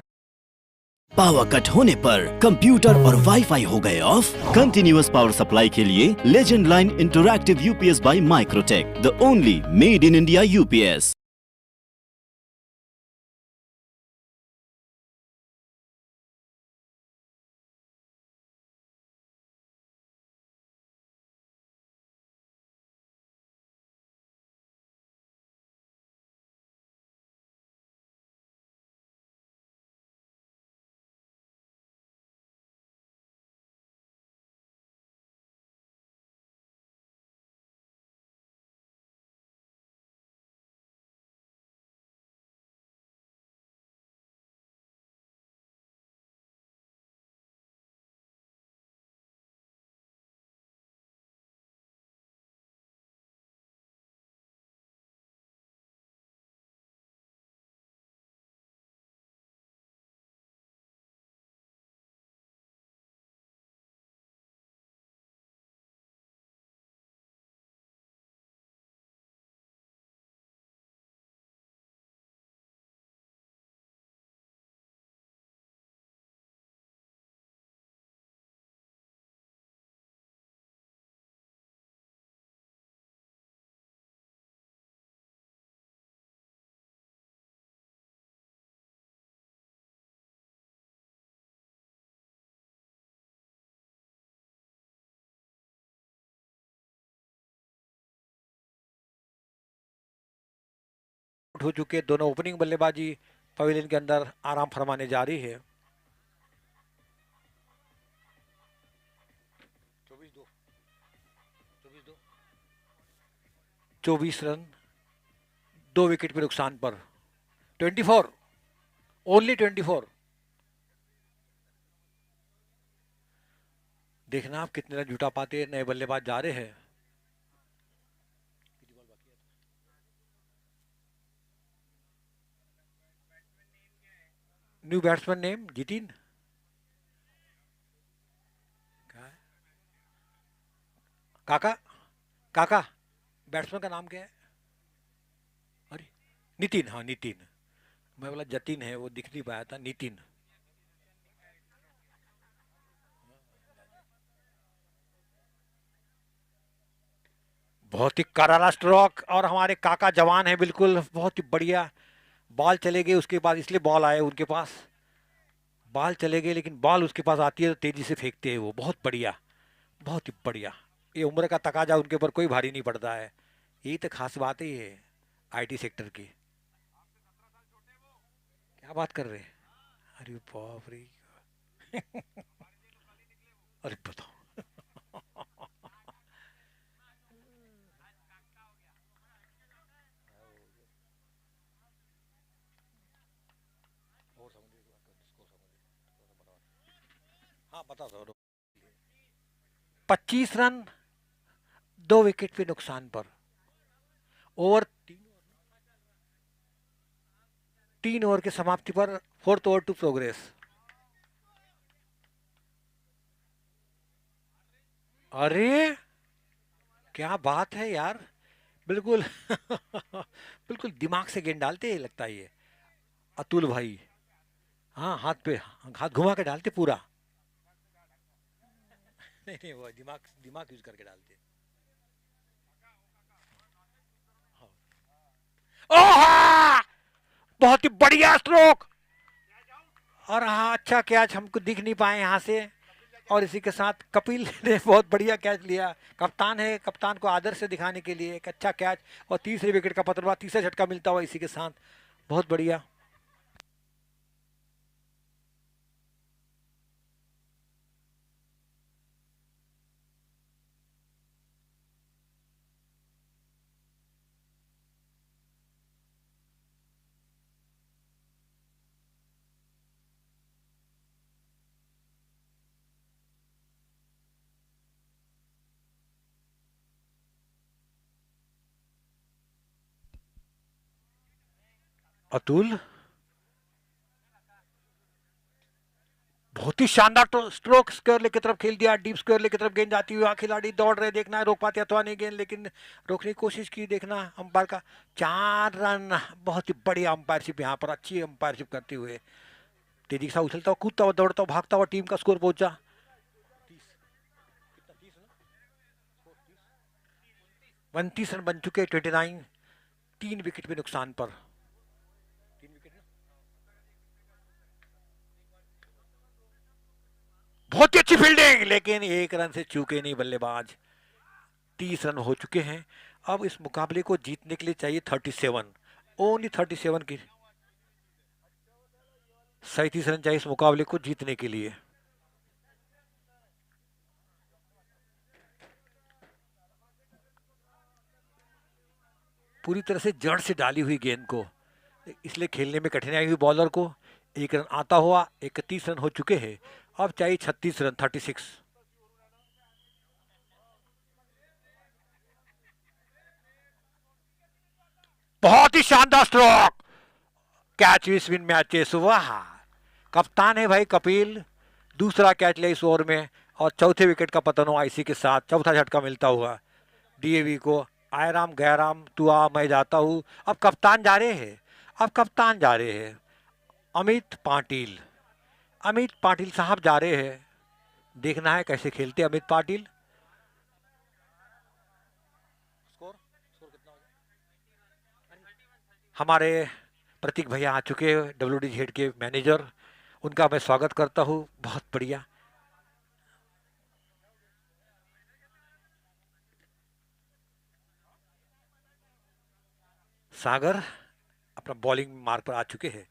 पावर कट होने पर कंप्यूटर और वाईफाई हो गए ऑफ। कंटिन्यूअस पावर सप्लाई के लिए legend line interactive UPS by Microtek, the only made in India UPS. Out हो चुके दोनों ओपनिंग बल्लेबाजी पवेलियन के अंदर आराम फरमाने जा रही है। 24 रन 2 विकेट के नुकसान पर। 24, ओनली 24। देखना आप कितने रन जुटा पाते। नए बल्लेबाज जा रहे हैं। न्यू बैट्समैन नेम जितिन काका। काका बैट्समैन का नाम क्या है? अरे नितिन, हाँ नितिन। मैं बोला जतिन है, वो दिख नहीं पाया था। नितिन। बहुत ही करारा स्ट्रोक और हमारे काका जवान है बिल्कुल, बहुत ही बढ़िया। बॉल चले गए उसके बाद, इसलिए बॉल आए उनके पास। बॉल चले गए लेकिन बॉल उसके पास आती है तो तेजी से फेंकते हैं वो। बहुत बढ़िया, बहुत ही बढ़िया। ये उम्र का तकाजा उनके ऊपर कोई भारी नहीं पड़ता है। यही तो खास बात है ये आईटी सेक्टर की। क्या बात कर रहे हैं? अरे बाप रे। अरे बताओ। हाँ बता दो। 25 रन 2 विकेट पे नुकसान पर। ओवर 3 ओवर की समाप्ति पर। Fourth over to progress. अरे क्या बात है यार, बिल्कुल। बिल्कुल दिमाग से गेंद डालते हैं लगता है ये अतुल भाई। हाँ हाथ पे हाथ घुमा के डालते पूरा। नहीं नहीं, वो दिमाग दिमाग यूज करके डालते। ओह बहुत ही बढ़िया स्ट्रोक। और हाँ अच्छा कैच, हमको दिख नहीं पाए यहाँ से। और इसी के साथ कपिल ने बहुत बढ़िया कैच लिया। कप्तान है, कप्तान को आदर से दिखाने के लिए एक अच्छा कैच। और तीसरे विकेट का पतरवा, तीसरा झटका मिलता हुआ इसी के साथ। बहुत बढ़िया। अतुल बहुत ही शानदार स्ट्रोक, स्क्वायर लेग की तरफ खेल दिया, डीप स्क्वायर लेग की तरफ गेंद जाती हुई, खिलाड़ी दौड़ रहे, देखना है रोक पाते अथवा नहीं गेंद, लेकिन रोकने की कोशिश की, देखना अंपायर का 4 रन। बहुत ही बढ़िया अंपायरशिप यहाँ पर, अच्छी अंपायरशिप करते हुए, तेजी के साथ उछलता हुआ, कूदता हुआ, दौड़ता हुआ, भागता हुआ टीम का स्कोर पहुंचा 29 रन बन चुके, 29, 3 विकेट पे नुकसान पर। बहुत ही अच्छी फील्डिंग, लेकिन 1 रन से चूके नहीं बल्लेबाज। 30 रन हो चुके हैं। अब इस मुकाबले को जीतने के लिए चाहिए 37, ओनली 37 की 37 रन चाहिए इस मुकाबले को जीतने के लिए। पूरी तरह से जड़ से डाली हुई गेंद को, इसलिए खेलने में कठिनाई हुई बॉलर को। 1 रन आता हुआ 31 रन हो चुके हैं, अब चाहिए 36 रन, 36। बहुत ही शानदार स्ट्रोक, कैच इस विन मैचेस। वाह, कप्तान है भाई कपिल, दूसरा कैच ले इस ओवर में, और चौथे विकेट का पतन हुआ इसी के साथ, चौथा झटका मिलता हुआ डीएवी को। आय राम गया राम, तू आ मैं जाता हूं। अब कप्तान जा रहे हैं, अब कप्तान जा रहे हैं अमित पाटिल, अमित पाटिल साहब जा रहे हैं। देखना है कैसे खेलते अमित पाटिल। हमारे प्रतीक भैया आ चुके, WD के मैनेजर, उनका मैं स्वागत करता हूं, बहुत बढ़िया। सागर अपना बॉलिंग मार्क पर आ चुके हैं।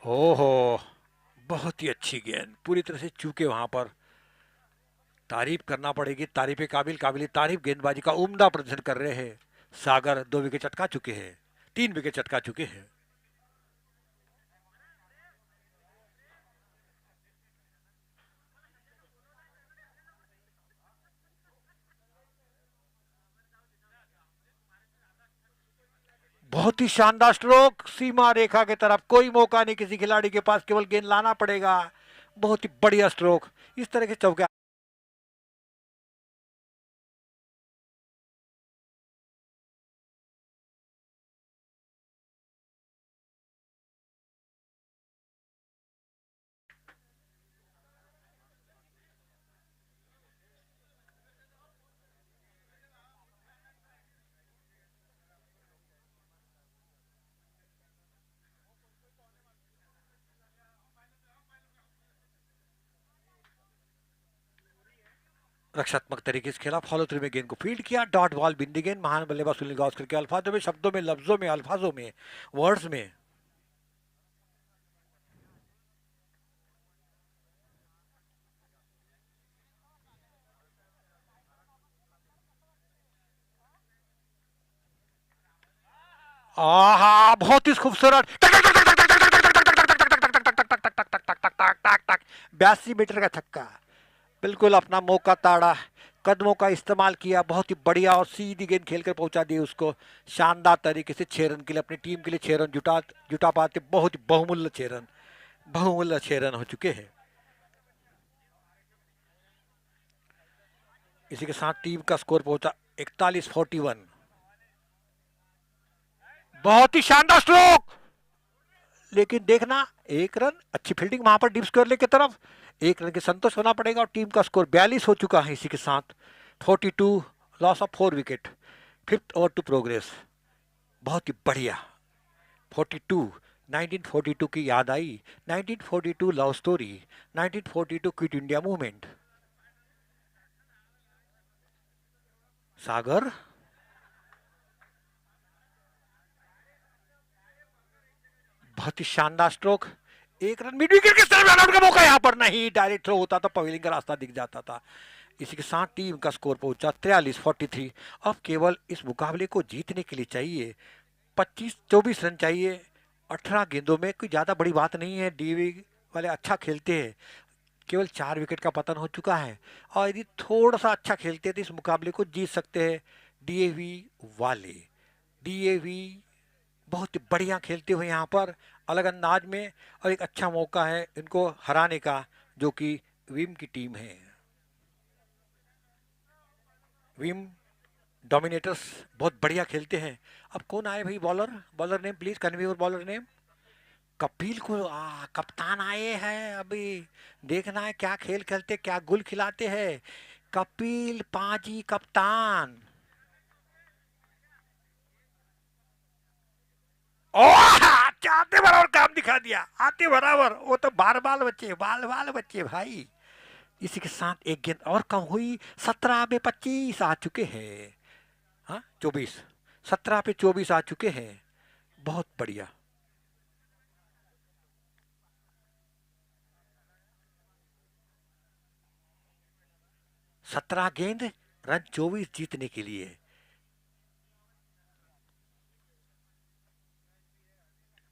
ओहो, बहुत ही अच्छी गेंद, पूरी तरह से चूके वहां पर। तारीफ करना पड़ेगी, तारीफ काबिल, काबिल तारीफ, गेंदबाजी का उम्दा प्रदर्शन कर रहे हैं सागर। 2 विकेट चटका चुके हैं, 3 विकेट चटका चुके हैं। बहुत ही शानदार स्ट्रोक, सीमा रेखा की तरफ, कोई मौका नहीं किसी खिलाड़ी के पास, केवल गेंद लाना पड़ेगा। बहुत ही बढ़िया स्ट्रोक, इस तरह के चौके। रक्षात्मक तरीके से खेला, फॉलो थ्रू में गेंद को फील्ड किया, डॉट बॉल बिंदी गेंद, महान बल्लेबाज सुनील गावस्कर के अल्फाजों में, शब्दों में, लफ्जों में, अल्फाजों में, वर्ड्स में। आहा, बहुत ही खूबसूरत, 82 मीटर का छक्का, बिल्कुल अपना मौका ताड़ा, कदमों का इस्तेमाल किया, बहुत ही बढ़िया, और सीधी गेंद खेलकर पहुंचा दी उसको शानदार तरीके से। 6 रन के लिए, अपनी टीम के लिए 6 रन जुटा पाते, बहुत ही बहुमूल्य 6 रन, बहुमूल्य 6 रन हो चुके हैं। इसी के साथ टीम का स्कोर पहुंचा 41-41। बहुत ही शानदार स्ट्रोक, लेकिन देखना 1 रन, अच्छी फील्डिंग वहां पर डीप स्क्वायर लेग की तरफ, 1 रन के संतोष होना पड़ेगा, और टीम का स्कोर 42 हो चुका है इसी के साथ। 42, loss of 4 wicket, 5th over to progress. बहुत ही बढ़िया, 42, 1942 की याद आई, 1942 love story, 1942 quit India movement. Sagar बहुत ही शानदार स्ट्रोक, 1 रन, मिड विकेट के तरफ रन का मौका, यहां पर नहीं, डायरेक्ट थ्रो होता तो पवेलिंग का रास्ता दिख जाता था। इसी के साथ टीम का स्कोर पहुंचा 43-43। अब केवल इस मुकाबले को जीतने के लिए चाहिए 24 रन चाहिए, 18 गेंदों में कोई ज़्यादा बड़ी बात नहीं है, डीएवी वाले अच्छा खेलते हैं, केवल 4 विकेट का पतन हो चुका है और यदि थोड़ा सा अच्छा खेलते हैं तो इस मुकाबले को जीत सकते हैं डीएवी वाले। डीएवी बहुत ही बढ़िया खेलते हुए यहाँ पर अलग अंदाज में, और एक अच्छा मौका है इनको हराने का जो कि विम की टीम है। विम डोमिनेटर्स बहुत बढ़िया खेलते हैं। अब कौन आए भाई bowler? Bowler name please, convey your bowler name. Kapil को कप्तान आए हैं, अभी देखना है क्या खेल खेलते, क्या गुल खिलाते हैं कपिल पाजी कप्तान। आते बराबर काम दिखा दिया, आते बराबर, वो तो बाल बाल बच्चे भाई। इसी के साथ एक गेंद और कम हुई, 17 पे 25 आ चुके हैं। हाँ 24, 17 पे 24 आ चुके हैं, बहुत बढ़िया। सत्रह गेंद, रन 24 जीतने के लिए।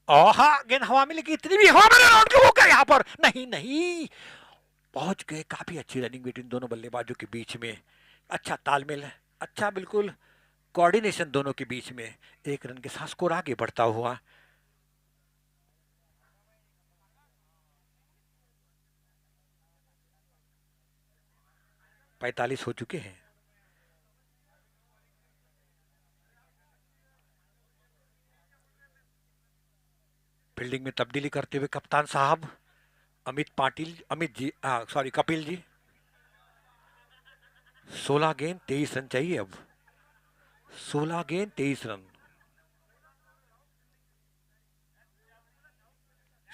ओहा गेंद हवा में लगी, इतनी भी हवा में आउट क्यों हो गया यहाँ पर? नहीं नहीं, पहुंच गए। काफी अच्छी रनिंग बिटवीन दोनों बल्लेबाजों के बीच में, अच्छा तालमेल है, अच्छा बिल्कुल कोऑर्डिनेशन दोनों के बीच में। एक रन के साथ स्कोर आगे बढ़ता हुआ। पैंतालीस हो चुके हैं। फील्डिंग में तब्दीली करते हुए कप्तान साहब अमित पाटिल, अमित जी सॉरी कपिल जी। 16 गेंद 23 रन चाहिए अब, 16 गेंद 23 रन।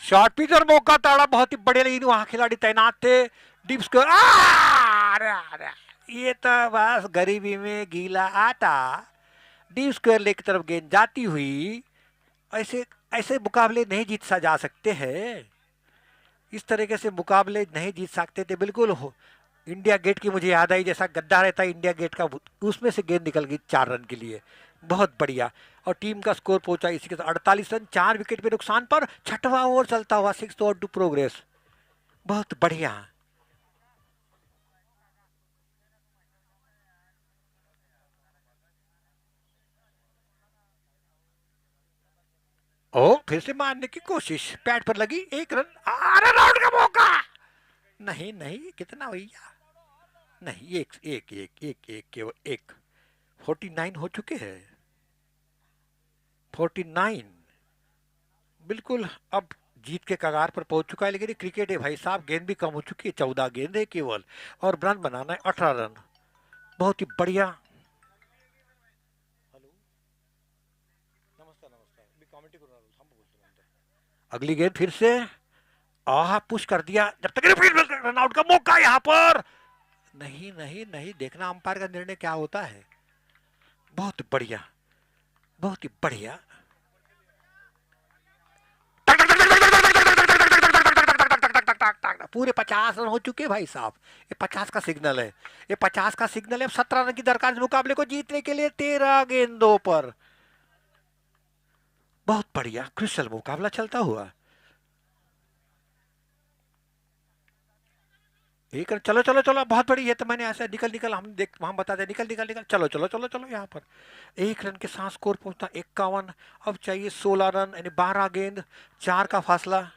शॉर्ट पिच और मौका ताड़ा, बहुत ही बढ़िया, लेकिन वहां खिलाड़ी तैनात थे। डीप स्कोर, ये तो बस गरीबी में गीला आटा। डीप स्क्वायर लेग की तरफ गेंद जाती हुई। ऐसे ऐसे मुकाबले नहीं जीत सा जा सकते हैं, इस तरीके से मुकाबले नहीं जीत सकते थे बिल्कुल। इंडिया गेट की मुझे याद आई, जैसा गद्दा रहता है इंडिया गेट का, उसमें से गेंद निकल गई 4 रन के लिए, बहुत बढ़िया। और टीम का स्कोर पहुंचा इसी के साथ 48 रन, 4 विकेट पे नुकसान पर। छठवां ओवर चलता हुआ, 6th ओवर टू प्रोग्रेस, बहुत बढ़िया। ओ फिर से मारने की कोशिश, पैड पर लगी, 1 रन, रन आउट का मौका। नहीं नहीं, कितना भैया, नहीं, एक एक एक एक एक केवल एक। 49 हो चुके हैं, 49 बिल्कुल अब जीत के कगार पर पहुंच चुका है। लेकिन ये क्रिकेट है भाई साहब, गेंद भी कम हो चुकी है, 14 गेंद है केवल, और रन बनाना है 18 रन, बहुत ही बढ़िया। हेलो, नमस्कार नमस्कार, मी कमेंटी करून राहिलो, थांब बोलतो नंतर। अगली गेंद फिर से, पुश कर दिया, जब तक रन आउट का मौका यहाँ पर। नहीं नहीं नहीं, देखना अंपायर का निर्णय क्या होता है। बहुत बढ़िया, बहुत ही बढ़िया। पूरे 50 रन हो चुके भाई साहब, ये 50 का सिग्नल है, ये 50 का सिग्नल है। 17 रन की दरकार इस मुकाबले को जीतने के लिए 13 गेंदों पर। बहुत बढ़िया क्रिशल मुकाबला चलता हुआ। एक रन, चलो चलो चलो, बहुत बड़ी है, तो मैंने ऐसा निकल निकल, हम बता दें, निकल निकल निकल, चलो चलो चलो चलो। यहाँ पर 1 रन के साथ स्कोर पहुंचता 51। अब चाहिए 16 रन, यानी 12 गेंद, 4 का फासला,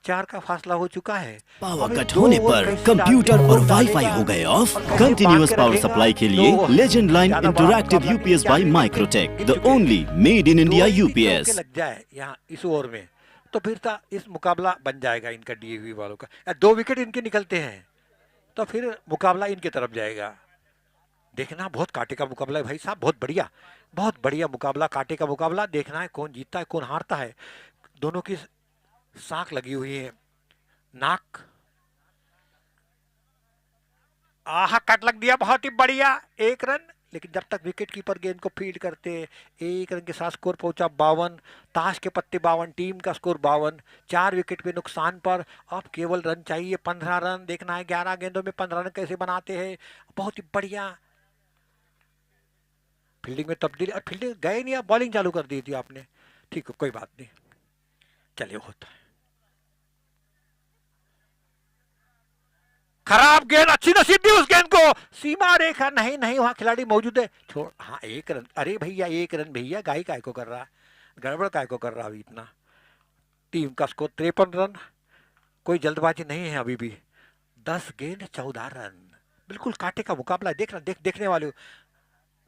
4 का फासला हो चुका है। पावर कट होने पर कंप्यूटर और वाईफाई हो गए ऑफ। कंटिन्यूअस पावर सप्लाई के लिए legend line interactive UPS by Microtek, the only made in India UPS. लग जाए यहाँ इस ओवर में तो फिर था इस मुकाबला बन जाएगा इनका, डीएवी वालों का। 2 विकेट इनके निकलते हैं तो फिर मुकाबला इनके तरफ जाएगा। देखना, बहुत कांटे का मुकाबला है भाई साहब, बहुत बढ़िया, बहुत बढ़िया मुकाबला, कांटे का मुकाबला। देखना है कौन जीतता है कौन हारता है। दोनों की साख लगी हुई है, नाक, कट लग दिया, बहुत ही बढ़िया, 1 रन। लेकिन जब तक विकेट कीपर गेंद को फील्ड करते, 1 रन के साथ स्कोर पहुंचा 52। ताश के पत्ते 52, टीम का स्कोर 52, 4 विकेट पे नुकसान पर। अब केवल रन चाहिए 15 रन। देखना है 11 गेंदों में 15 रन कैसे बनाते हैं, बहुत ही बढ़िया। फील्डिंग में तब्दीली, फील्डिंग गए नहीं, आप बॉलिंग चालू कर दी थी आपने, ठीक है कोई बात नहीं। चलिए होता है। खराब गेंद, अच्छी नसीब दी उस गेंद को, सीमा रेखा नहीं नहीं वहां खिलाड़ी मौजूद है, छोड़। हाँ 1 रन, अरे भैया 1 रन भैया, गाय काय को कर रहा, गड़बड़ काय को कर रहा अभी इतना। टीम का स्कोर 53 रन, कोई जल्दबाजी नहीं है अभी भी। 10 गेंद 14 रन, बिल्कुल कांटे का मुकाबला है। देखना देखने वाले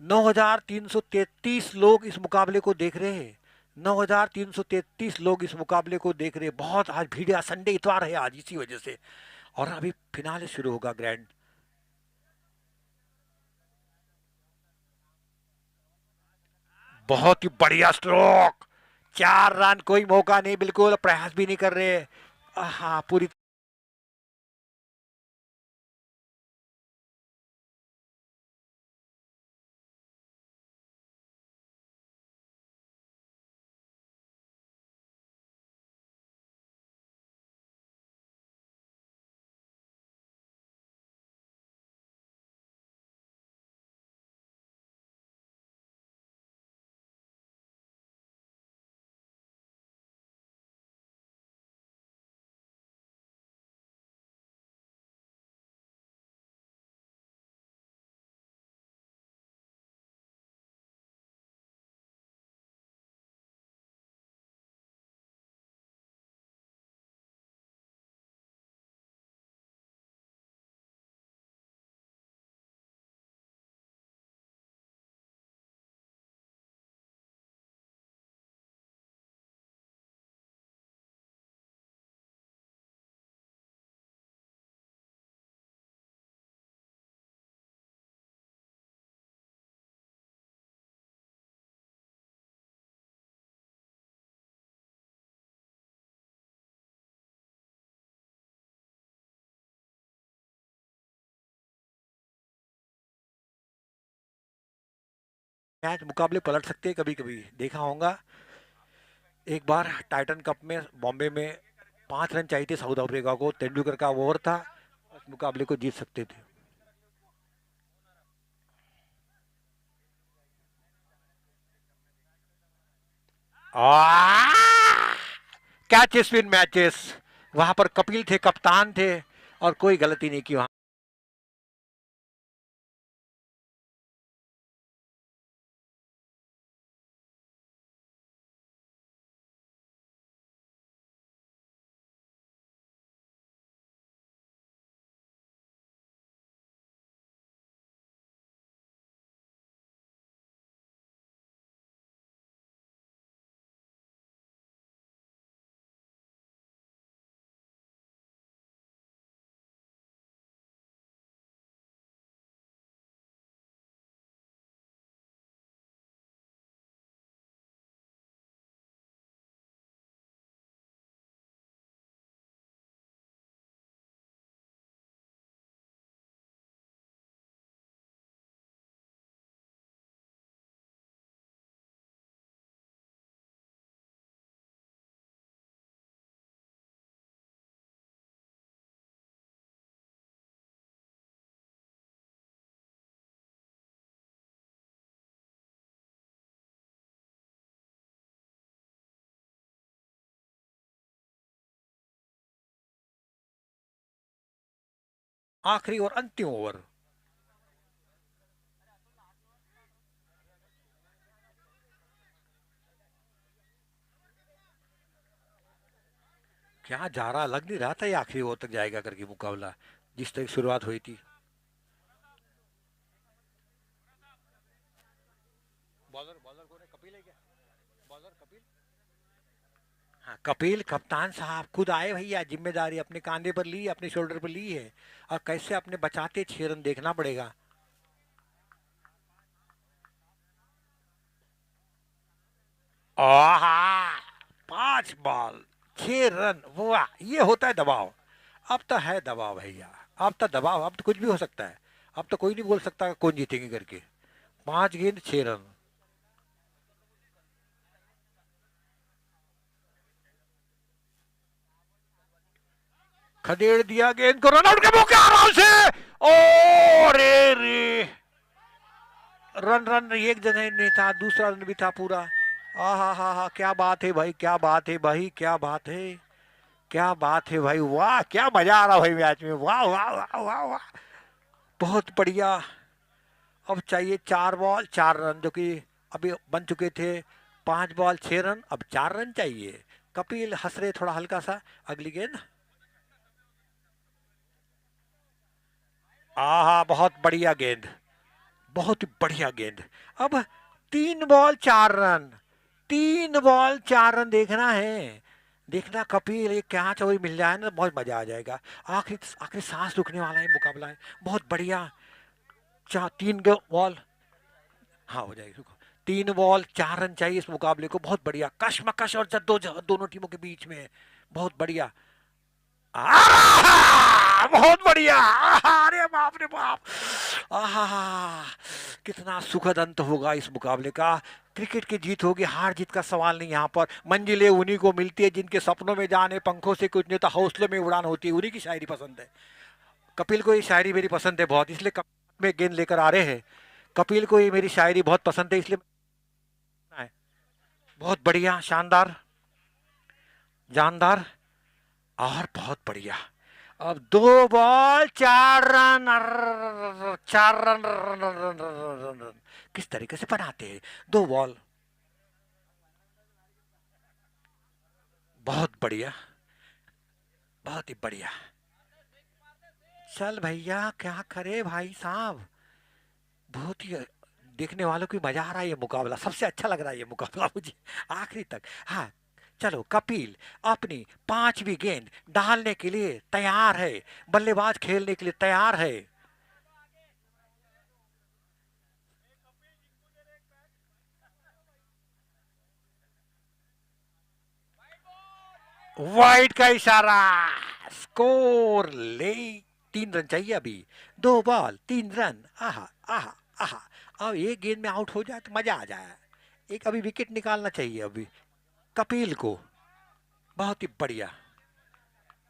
9,333 लोग इस मुकाबले को देख रहे हैं। 9,333 लोग इस मुकाबले को देख रहे हैं। बहुत आज भीड़ है, संडे इतवार है आज, इसी वजह से। और अभी फिनाले शुरू होगा ग्रैंड। बहुत ही बढ़िया स्ट्रोक, 4 रन, कोई मौका नहीं, बिल्कुल प्रयास भी नहीं कर रहे। हाँ पूरी मैच मुकाबले पलट सकते हैं कभी कभी, देखा होगा। एक बार टाइटन कप में बॉम्बे में 5 रन चाहिए थे साउथ अफ्रीका को, तेंदुलकर का ओवर था, उस मुकाबले को जीत सकते थे। कैचेस विन मैचेस, वहां पर कपिल थे, कप्तान थे, और कोई गलती नहीं की वहां। आखिरी और अंतिम ओवर। क्या जा रहा, लग नहीं रहा था ये आखिरी ओवर तक जाएगा करके मुकाबला, जिस तरह की शुरुआत हुई थी। बॉलर बॉलर कौन है, कपिल है क्या? बॉलर कपिल। हाँ कपिल कप्तान साहब खुद आए भैया, जिम्मेदारी अपने कांधे पर ली, अपने शोल्डर पर ली है, और कैसे अपने बचाते 6 रन देखना पड़ेगा। आहा, 5 बॉल 6 रन, वाह, ये होता है दबाव। अब तो है दबाव भैया, अब तो दबाव, अब तो कुछ भी हो सकता है। अब तो कोई नहीं बोल सकता कौन जीतेंगे करके। 5 गेंद 6 रन। खदेड़ दिया गेंद को, रनआउट का मौका आराम से। ओ रे रे, रन रन एक जगह नहीं था, दूसरा रन भी था पूरा, हा, क्या बात है भाई, क्या बात है भाई, क्या बात है, क्या बात है भाई, वाह क्या मजा आ रहा भाई मैच में, वाह वाह वाह वाह वाह, बहुत बढ़िया। अब चाहिए 4 बॉल 4 रन, जो कि अभी बन चुके थे 5 बॉल 6 रन, अब 4 रन चाहिए। कपिल हंस रहे थोड़ा हल्का सा। अगली गेंद, आहा बहुत बढ़िया गेंद, बहुत ही बढ़िया गेंद। अब 3 बॉल 4 रन, 3 बॉल 4 रन देखना है, देखना कपिल, ये क्या चौरी मिल जाए ना बहुत मजा आ जाएगा। आखिरी आखिरी सांस रुकने वाला है मुकाबला है, बहुत बढ़िया। 3 बॉल, हाँ हो जाएगी, रुको। 3 बॉल 4 रन चाहिए इस मुकाबले को, बहुत बढ़िया। कशमकश और जद्दोजहद दोनों टीमों के बीच में, बहुत बढ़िया। बहुत बढ़िया, अरे बाप रे बाप, आहा, कितना सुखद अंत होगा इस मुकाबले का। क्रिकेट की जीत होगी, हार जीत का सवाल नहीं यहाँ पर। मंजिलें उन्हीं को मिलती है जिनके सपनों में जाने, पंखों से कुछ नहीं तो हौसलों में उड़ान होती है, उन्हीं की शायरी पसंद है। कपिल को ये शायरी मेरी पसंद है बहुत, इसलिए कपिल में गेंद लेकर आ रहे हैं। कपिल को ये मेरी शायरी बहुत पसंद है, इसलिए बहुत बढ़िया, शानदार, जानदार, और बहुत बढ़िया। अब 2 बॉल 4 रन, 4 रन, किस तरीके से बनाते हैं 2 बॉल, बहुत बढ़िया, बहुत ही बढ़िया। चल भैया क्या करे भाई साहब, बहुत ही देखने वालों को मजा आ रहा है, ये मुकाबला सबसे अच्छा लग रहा है ये मुकाबला मुझे आखिरी तक। हाँ चलो, कपिल अपनी 5वीं गेंद डालने के लिए तैयार है, बल्लेबाज खेलने के लिए तैयार है। वाइड का इशारा, स्कोर ले, 3 रन चाहिए अभी, 2 बॉल 3 रन, आहा आहा आहा। अब एक गेंद में आउट हो जाए तो मजा आ जाए, एक अभी विकेट निकालना चाहिए अभी कपिल को, बहुत ही बढ़िया।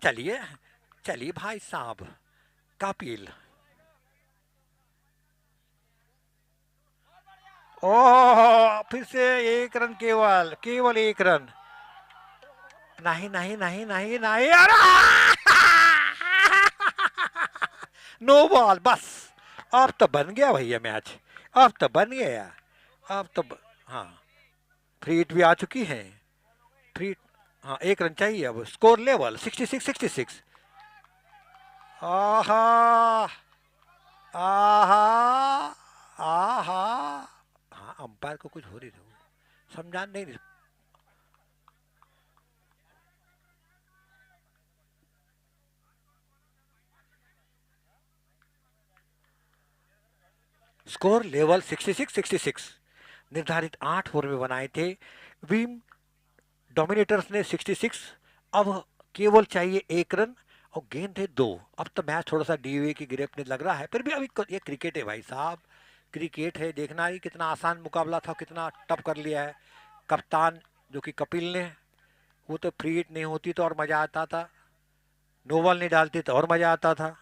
चलिए चलिए भाई साहब, कपिल, ओह फिर से 1 रन, केवल केवल 1 रन, नहीं नहीं नहीं नहीं नहीं, अरे नो बॉल, बस अब तो बन गया भैया मैच, अब तो बन गया, अब तो हाँ, फ्री हिट भी आ चुकी है, फ्री, हाँ 1 रन चाहिए अब, स्कोर लेवल 66-66। आहा आहा आहा, हाँ अंपायर को कुछ हो रही थी, समझा नहीं, स्कोर लेवल 66-66, निर्धारित 8 ओवर में बनाए थे विम डोमिनेटर्स ने 66, अब केवल चाहिए 1 रन और गेंद है 2। अब तो मैच थोड़ा सा डीवे की गिरफ्त में लग रहा है, फिर भी अभी ये क्रिकेट है भाई साहब, क्रिकेट है, देखना ही कितना आसान मुकाबला था, कितना टफ कर लिया है कप्तान जो कि कपिल ने। वो तो फ्री हिट नहीं होती तो और मजा आता था, नो बॉल नहीं डालते तो और मजा आता था।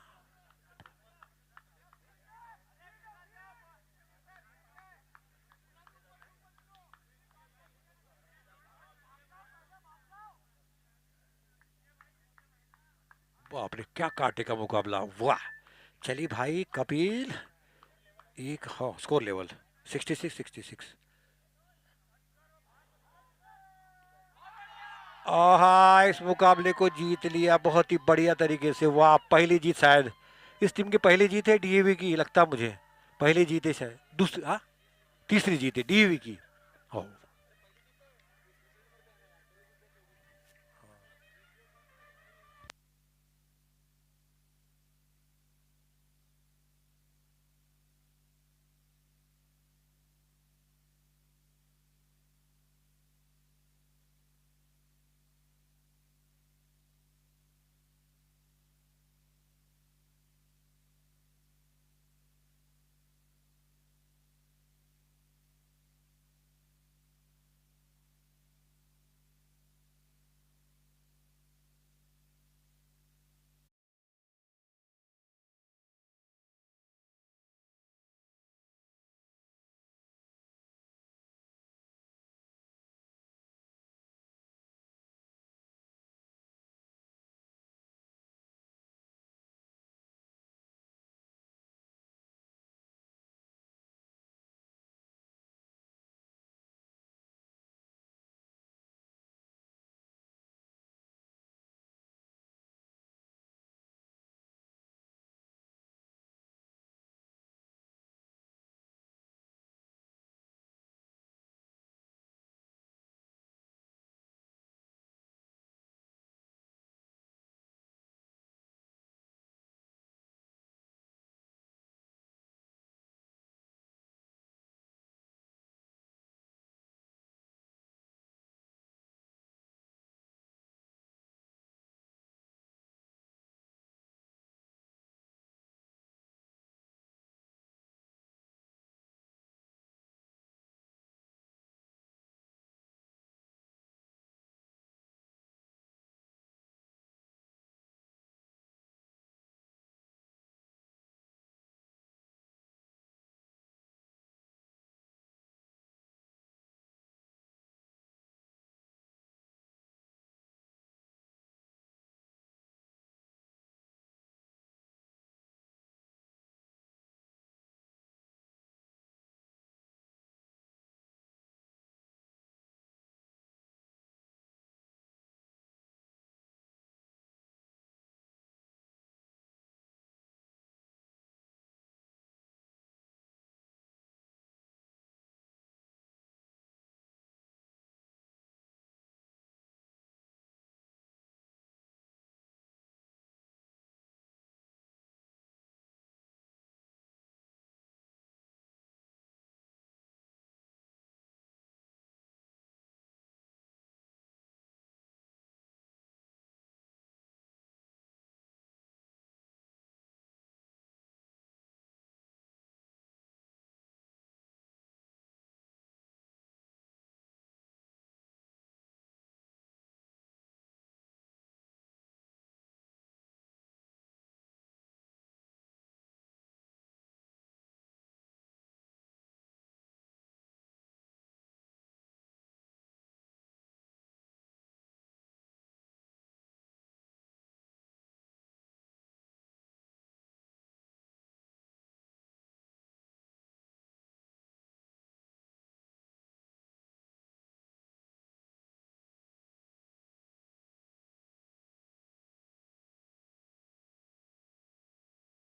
बाप रे क्या काटे का मुकाबला, वाह। चलिए भाई कपिल, एक हाँ स्कोर लेवल 66-66। आहा इस मुकाबले को जीत लिया बहुत ही बढ़िया तरीके से, वाह पहली जीत शायद इस टीम की, पहली जीत है डीएवी की लगता मुझे, पहली जीत है शायद, दूसरी हाँ तीसरी जीत है डीएवी की, हो